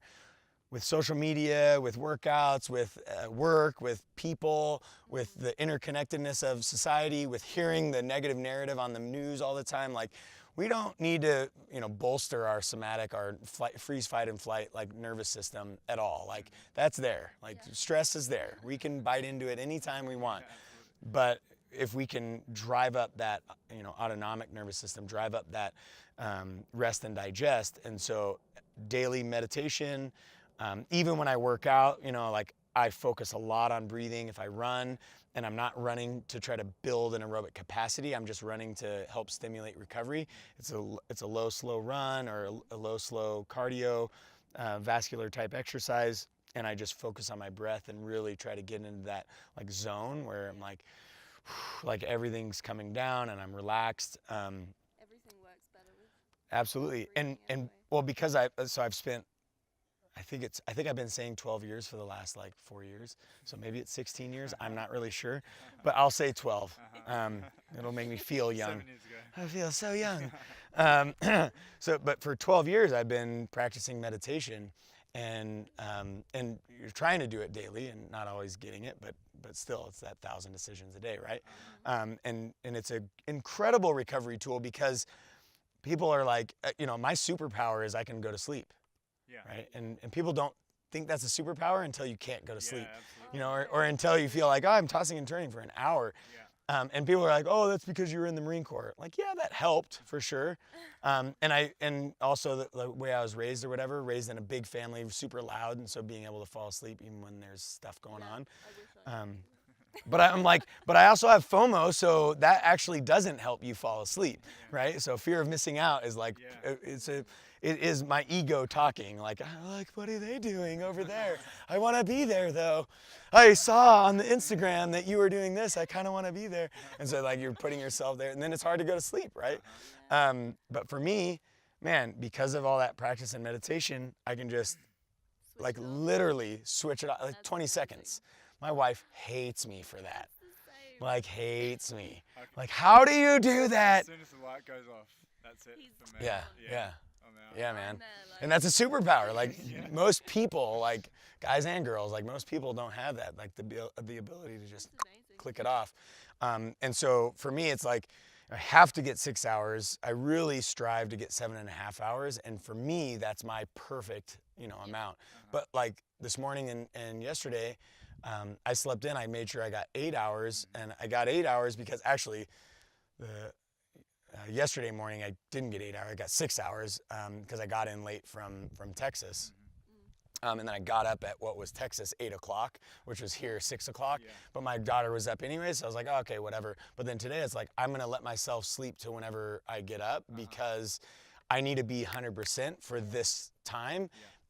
With social media, with workouts, with work, with people, with the interconnectedness of society, with hearing the negative narrative on the news all the time, like we don't need to, bolster our somatic, our freeze, fight, and flight, like nervous system at all. Like that's there. Like stress is there. We can bite into it anytime we want. But if we can drive up that, autonomic nervous system, drive up that rest and digest, and so daily meditation. Even when I work out, like I focus a lot on breathing. If I run and I'm not running to try to build an aerobic capacity, I'm just running to help stimulate recovery. It's a low, slow run or a low, slow cardio, vascular type exercise. And I just focus on my breath and really try to get into that like zone where I'm like everything's coming down and I'm relaxed. Everything works better with. Absolutely. And well, because I've spent, I think I've been saying 12 years for the last like 4 years. So maybe it's 16 years. I'm not really sure, but I'll say 12. It'll make me feel young. 7 years ago. I feel so young. But for 12 years, I've been practicing meditation, and you're trying to do it daily and not always getting it, but still it's that 1,000 decisions a day, right? And it's an incredible recovery tool because people are like, my superpower is I can go to sleep. Right? And people don't think that's a superpower until you can't go to sleep, or until you feel like, oh, I'm tossing and turning for an hour. And people are like, oh, that's because you were in the Marine Corps. Like, yeah, that helped for sure. And also the way I was raised or whatever, raised in a big family, super loud. And so being able to fall asleep even when there's stuff going on. But I also have FOMO, so that actually doesn't help you fall asleep, right? So fear of missing out is like, it is my ego talking, like what are they doing over there? I want to be there though. I saw on the Instagram that you were doing this. I kind of want to be there. And so like you're putting yourself there, and then it's hard to go to sleep, right? But for me, man, because of all that practice and meditation, I can just like literally switch it off, like 20 seconds. My wife hates me for that. Like hates me. Like, how do you do that? As soon as the light goes off, that's it for me. Yeah. I'm out. Yeah, man. And that's a superpower. Like most people, like guys and girls, like most people don't have that, like the ability to just click it off. And so for me, it's like I have to get 6 hours. I really strive to get 7.5 hours. And for me, that's my perfect, amount. But like this morning and yesterday, I slept in. I made sure I got 8 hours, and I got 8 hours because actually, yesterday morning I didn't get 8 hours. I got 6 hours because I got in late from Texas, And then I got up at what was Texas 8 o'clock, which was here 6 o'clock. Yeah. But my daughter was up anyway, so I was like, oh, okay, whatever. But then today it's like, I'm gonna let myself sleep to whenever I get up because I need to be 100% for this time.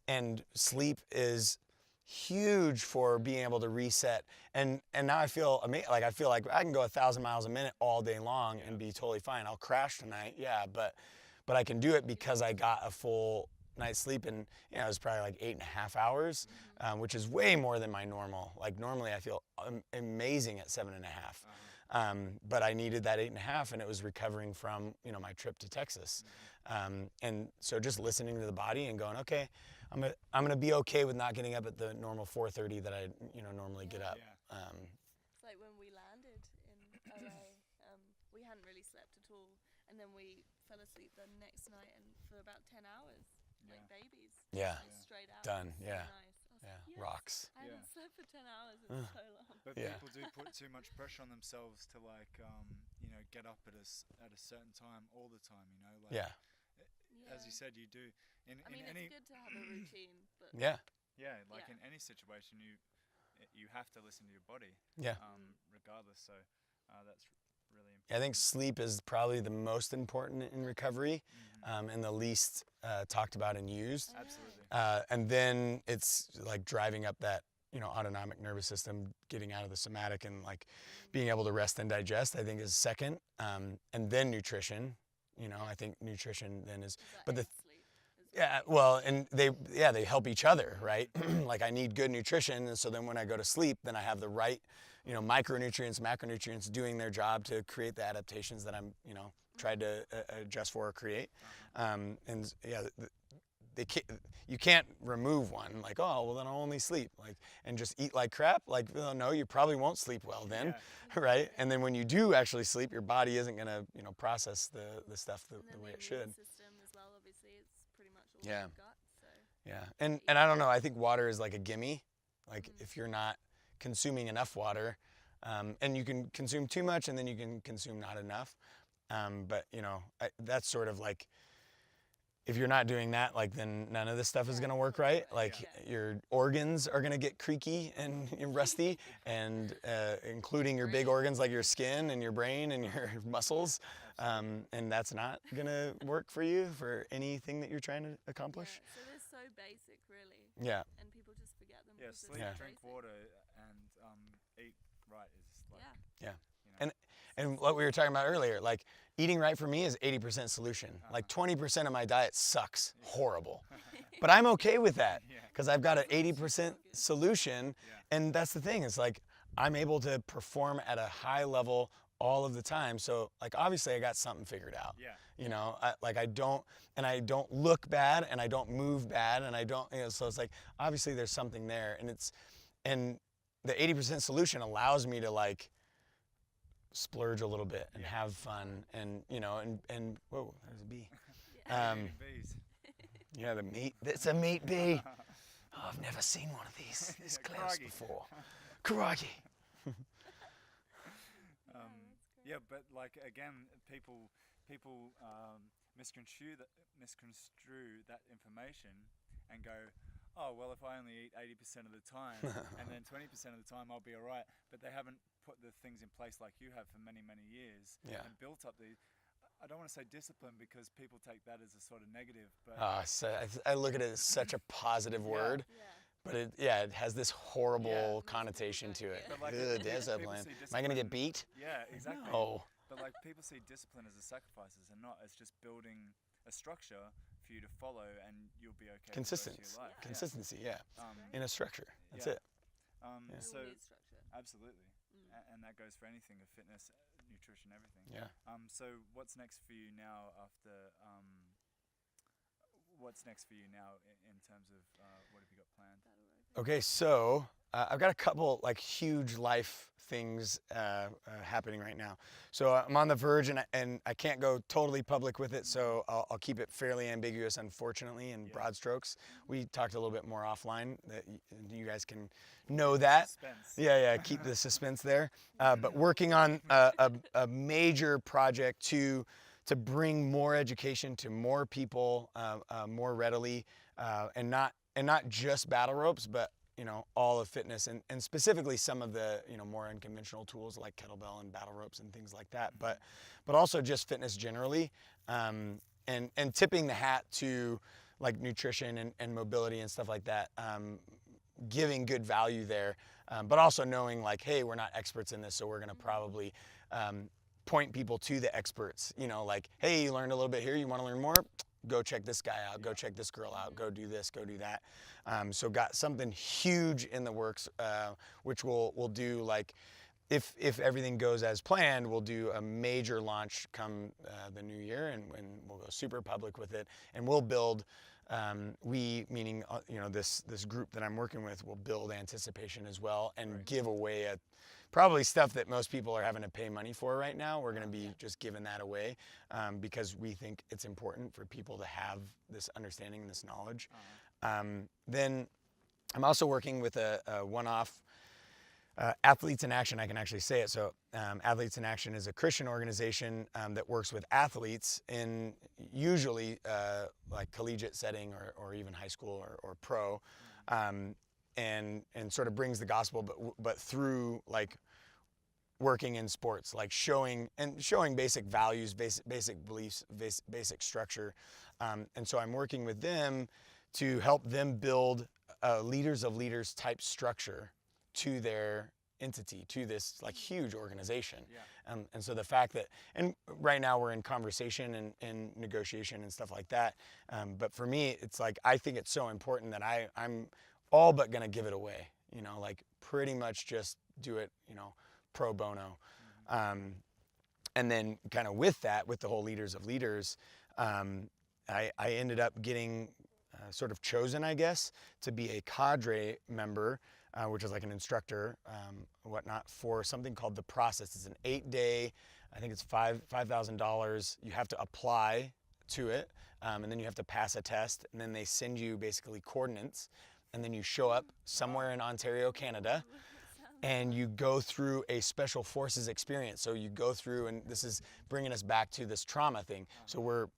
Yeah. And sleep is huge for being able to reset. And now I feel amazing. Like I feel like I can go 1,000 miles a minute all day long and be totally fine. I'll crash tonight, yeah, but I can do it because I got a full night's sleep, and it was probably like 8.5 hours, which is way more than my normal. Like normally I feel amazing at 7.5, but I needed that 8.5, and it was recovering from my trip to Texas, and so just listening to the body and going, okay, I'm gonna be okay with not getting up at the normal 4:30 that I normally get up. Yeah. It's like when we landed in LA, we hadn't really slept at all, and then we fell asleep the next night, and for about 10 hours. Like babies. Yeah. Like straight out. Done. So Yeah. Nice. Yeah. Like, yes, Rocks. I haven't slept for 10 hours in so long. But Yeah. people do put too much pressure on themselves to get up at a certain time all the time. Like, Yeah. As you said, you do in any. It's good to have a routine, but Yeah. Yeah, like in any situation, you have to listen to your body. Yeah. Regardless. So that's really important. I think sleep is probably the most important in recovery, and the least talked about and used. Absolutely. And then it's like driving up that autonomic nervous system, getting out of the somatic, and like being able to rest and digest, I think is second. And then nutrition. I think nutrition then is, but the sleep as yeah, well, and they help each other, right? Like I need good nutrition, and so then when I go to sleep, then I have the right, micronutrients, macronutrients doing their job to create the adaptations that I'm, tried to adjust for or create. And yeah, you can't remove one. Like, oh, well then I'll only sleep, like, and just eat like crap. Like, well, no, you probably won't sleep well then, right? And then when you do actually sleep, your body isn't gonna, process the stuff the way it should. system as well, obviously, it's pretty much all Yeah. you've got. So Yeah, and I don't know. I think water is like a gimme. Like if you're not consuming enough water, and you can consume too much, and then you can consume not enough. But that's sort of like, if you're not doing that, like then none of this stuff is gonna work right. Like your organs are gonna get creaky and rusty, and including your big organs like your skin and your brain and your muscles, and that's not gonna work for you for anything that you're trying to accomplish. Yeah, so they're so basic, really. Yeah. And people just forget them. Yeah, because they're sleep, so drink basic. water, and eat right is like. Yeah. Yeah. And what we were talking about earlier, like eating right for me is 80% solution. Like 20% of my diet sucks horrible. But I'm okay with that because I've got an 80% solution. And that's the thing, it's like I'm able to perform at a high level all of the time. So like obviously I got something figured out. Yeah. I don't look bad, and I don't move bad, and I don't, so it's like obviously there's something there, and the 80% solution allows me to like splurge a little bit and have fun, and and whoa, there's a bee. Bees. Yeah, the meat. It's a meat bee. Oh, I've never seen one of these this close Karagi. before. Karagi. Yeah, but like again, people misconstrue that information and go, oh well, if I only eat 80% of the time, and then 20% of the time I'll be all right. But they haven't put the things in place like you have for many years, and built up the. I don't want to say discipline because people take that as a sort of negative, but So I look at it as such a positive word, but it has this horrible connotation to it. But like, Ugh, people discipline. see Am I gonna get discipline- beat? Yeah, exactly. No. But like people see discipline as a sacrifices and not as just building a structure for you to follow, and you'll be okay. Consistency. For the rest of your life. Consistency, yeah. Yeah. In a structure. That's Yeah. it. We all So need structure. absolutely, and that goes for anything, of fitness, nutrition, everything. Yeah. So what's next for you now after? What's next for you now in terms of what have you got planned? Okay, so I've got a couple like huge life things happening right now. So I'm on the verge, and I can't go totally public with it, so I'll keep it fairly ambiguous, unfortunately, in broad strokes. We talked a little bit more offline that you guys can know that. Suspense. Yeah, keep the suspense there. But working on a major project to bring more education to more people more readily, and not just battle ropes, but all of fitness, and specifically some of the more unconventional tools like kettlebell and battle ropes and things like that, but also just fitness generally, and tipping the hat to like nutrition and mobility and stuff like that, giving good value there, but also knowing like, hey, we're not experts in this, so we're going to probably point people to the experts. Like, hey, you learned a little bit here, you want to learn more? Go check this guy out, go check this girl out, go do this, go do that. So got something huge in the works, which we'll do, like, if everything goes as planned, we'll do a major launch come the new year, and we'll go super public with it, and we'll build, we, meaning this group that I'm working with, will build anticipation as well, and give away probably stuff that most people are having to pay money for right now. We're going to be just giving that away, because we think it's important for people to have this understanding and this knowledge. Then I'm also working with a one-off Athletes in Action. I can actually say it. So Athletes in Action is a Christian organization that works with athletes in usually like collegiate setting or even high school or pro, and sort of brings the gospel, but through like working in sports, like showing basic values, basic beliefs, basic structure. And so I'm working with them to help them build leaders of leaders type structure to their entity, to this like huge organization. And so the fact that, and right now we're in conversation and negotiation and stuff like that. But for me, it's like, I think it's so important that I'm all but gonna give it away, like pretty much just do it, pro bono. And then kind of with that, with the whole leaders of leaders, I ended up getting sort of chosen, I guess, to be a cadre member, which is like an instructor, whatnot, for something called The Process. It's an 8-day, I think it's $5,000. You have to apply to it, and then you have to pass a test, and then they send you basically coordinates, and then you show up somewhere in Ontario, Canada, and you go through a special forces experience. So you go through, and this is bringing us back to this trauma thing. So we're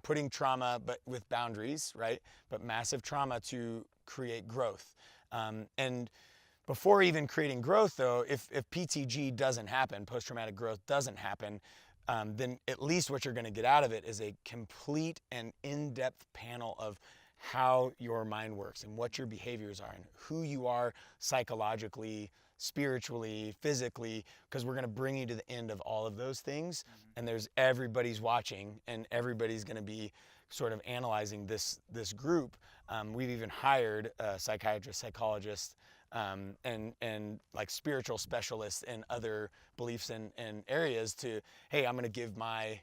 putting trauma, but with boundaries, right? But massive trauma to create growth. And before even creating growth, though, if PTG doesn't happen, post-traumatic growth doesn't happen, then at least what you're going to get out of it is a complete and in-depth panel of how your mind works and what your behaviors are and who you are psychologically, spiritually, physically, because we're going to bring you to the end of all of those things. And everybody's watching, and everybody's going to be sort of analyzing this group. We've even hired a psychiatrist, psychologist, and like spiritual specialists in other beliefs and areas to, hey, I'm going to give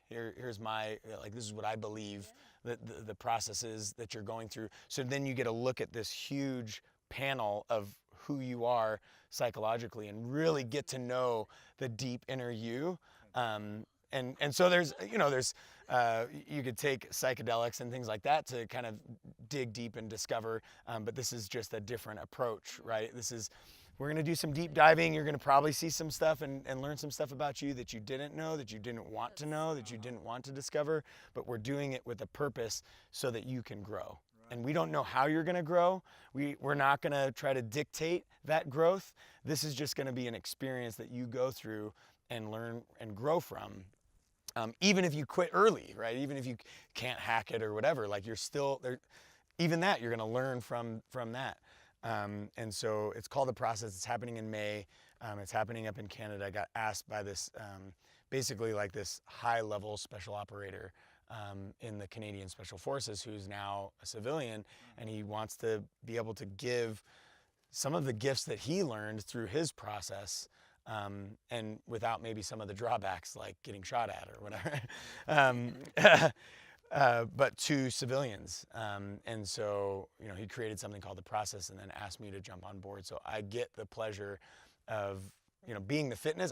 here's my, like, this is what I believe the processes that you're going through. So then you get a look at this huge panel of who you are psychologically and really get to know the deep inner you. And so there's you could take psychedelics and things like that to kind of dig deep and discover, but this is just a different approach, right? We're going to do some deep diving. You're going to probably see some stuff and learn some stuff about you that you didn't know, that you didn't want to know, that you didn't want to discover, but we're doing it with a purpose so that you can grow. And we don't know how you're going to grow. We're not going to try to dictate that growth. This is just going to be an experience that you go through and learn and grow from. Even if you quit early, right? Even if you can't hack it or whatever, like you're still there. Even that, you're going to learn from that. And so it's called The Process. It's happening in May. It's happening up in Canada. I got asked by this, basically like this high-level special operator in the Canadian Special Forces, who's now a civilian, and he wants to be able to give some of the gifts that he learned through his process, and without maybe some of the drawbacks like getting shot at or whatever. But to civilians. And so, he created something called The Process and then asked me to jump on board. So I get the pleasure of, being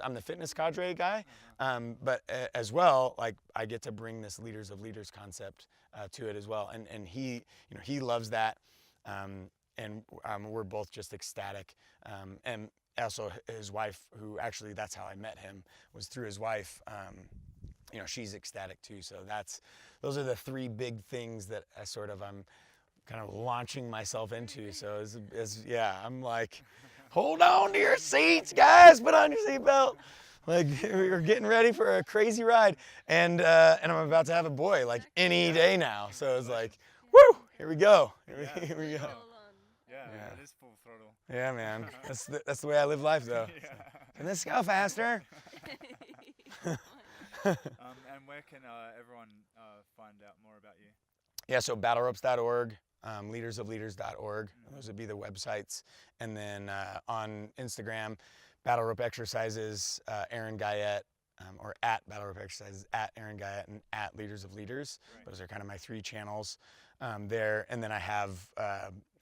I'm the fitness cadre guy, but as well, like I get to bring this leaders of leaders concept to it as well. And he, he loves that. And we're both just ecstatic. And also his wife, who actually that's how I met him, was through his wife. She's ecstatic too. So those are the three big things that I'm kind of launching myself into. So yeah, I'm like, hold on to your seats, guys. Put on your seatbelt. Like we're getting ready for a crazy ride, and I'm about to have a boy like any day now. So it's like, woo! Here we go. Here we go. Yeah, it is full throttle. Yeah, man. That's the way I live life, though. Yeah. So, let's go faster. And where can everyone find out more about you? Yeah, so battleropes.org, leadersofleaders.org. Those would be the websites. And then on Instagram, Battle Rope Exercises, Aaron Guyett, or at Battle Rope Exercises, at Aaron Guyett, and at Leaders of Leaders. Right. Those are kind of my 3 channels there. And then I have,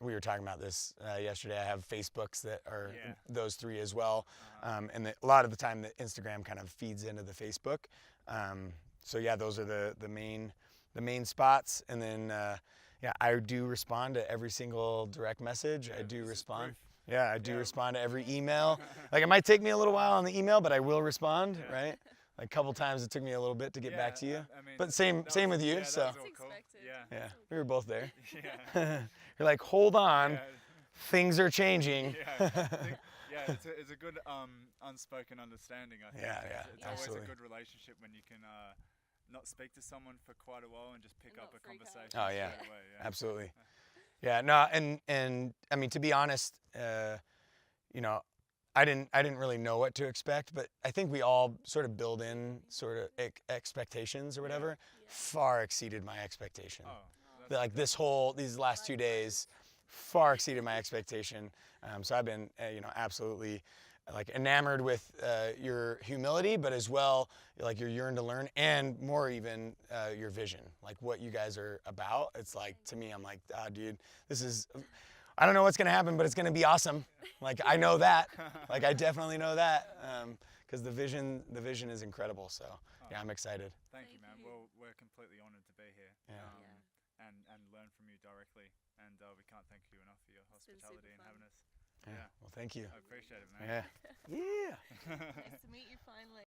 we were talking about this yesterday, I have Facebooks that are those 3 as well. And a lot of the time the Instagram kind of feeds into the Facebook. So yeah, those are the main spots. And then yeah, I do respond to every single direct message. I do respond. Yeah, I do respond to every email. Like it might take me a little while on the email, but I will respond, right? Like a couple times it took me a little bit to get back to you. I mean, but same with you. Yeah, so cool. yeah, we were both there. You're like, hold on, things are changing. Yeah, it's a good unspoken understanding. I think. It's absolutely. Always a good relationship when you can not speak to someone for quite a while and just pick up a conversation. Oh yeah, straight away, absolutely. Yeah, no, and I mean, to be honest, you know, I didn't really know what to expect, but I think we all sort of build in sort of expectations or whatever. Far exceeded my expectation. Like these last 2 days, far exceeded my expectation. So I've been, you know, absolutely like enamored with your humility, but as well like your yearn to learn, and more even your vision, like what you guys are about. It's like, to me, I'm like, dude, this is, I don't know what's gonna happen, but it's gonna be awesome. Like I know that, like I definitely know that, because the vision is incredible. So yeah, I'm excited. Thank you, man. Well, we're completely honored to be here. And learn from you directly, and we can't thank you enough for your hospitality and having us. Yeah. Well, thank you. I appreciate it, man. Yeah. Nice to meet you finally.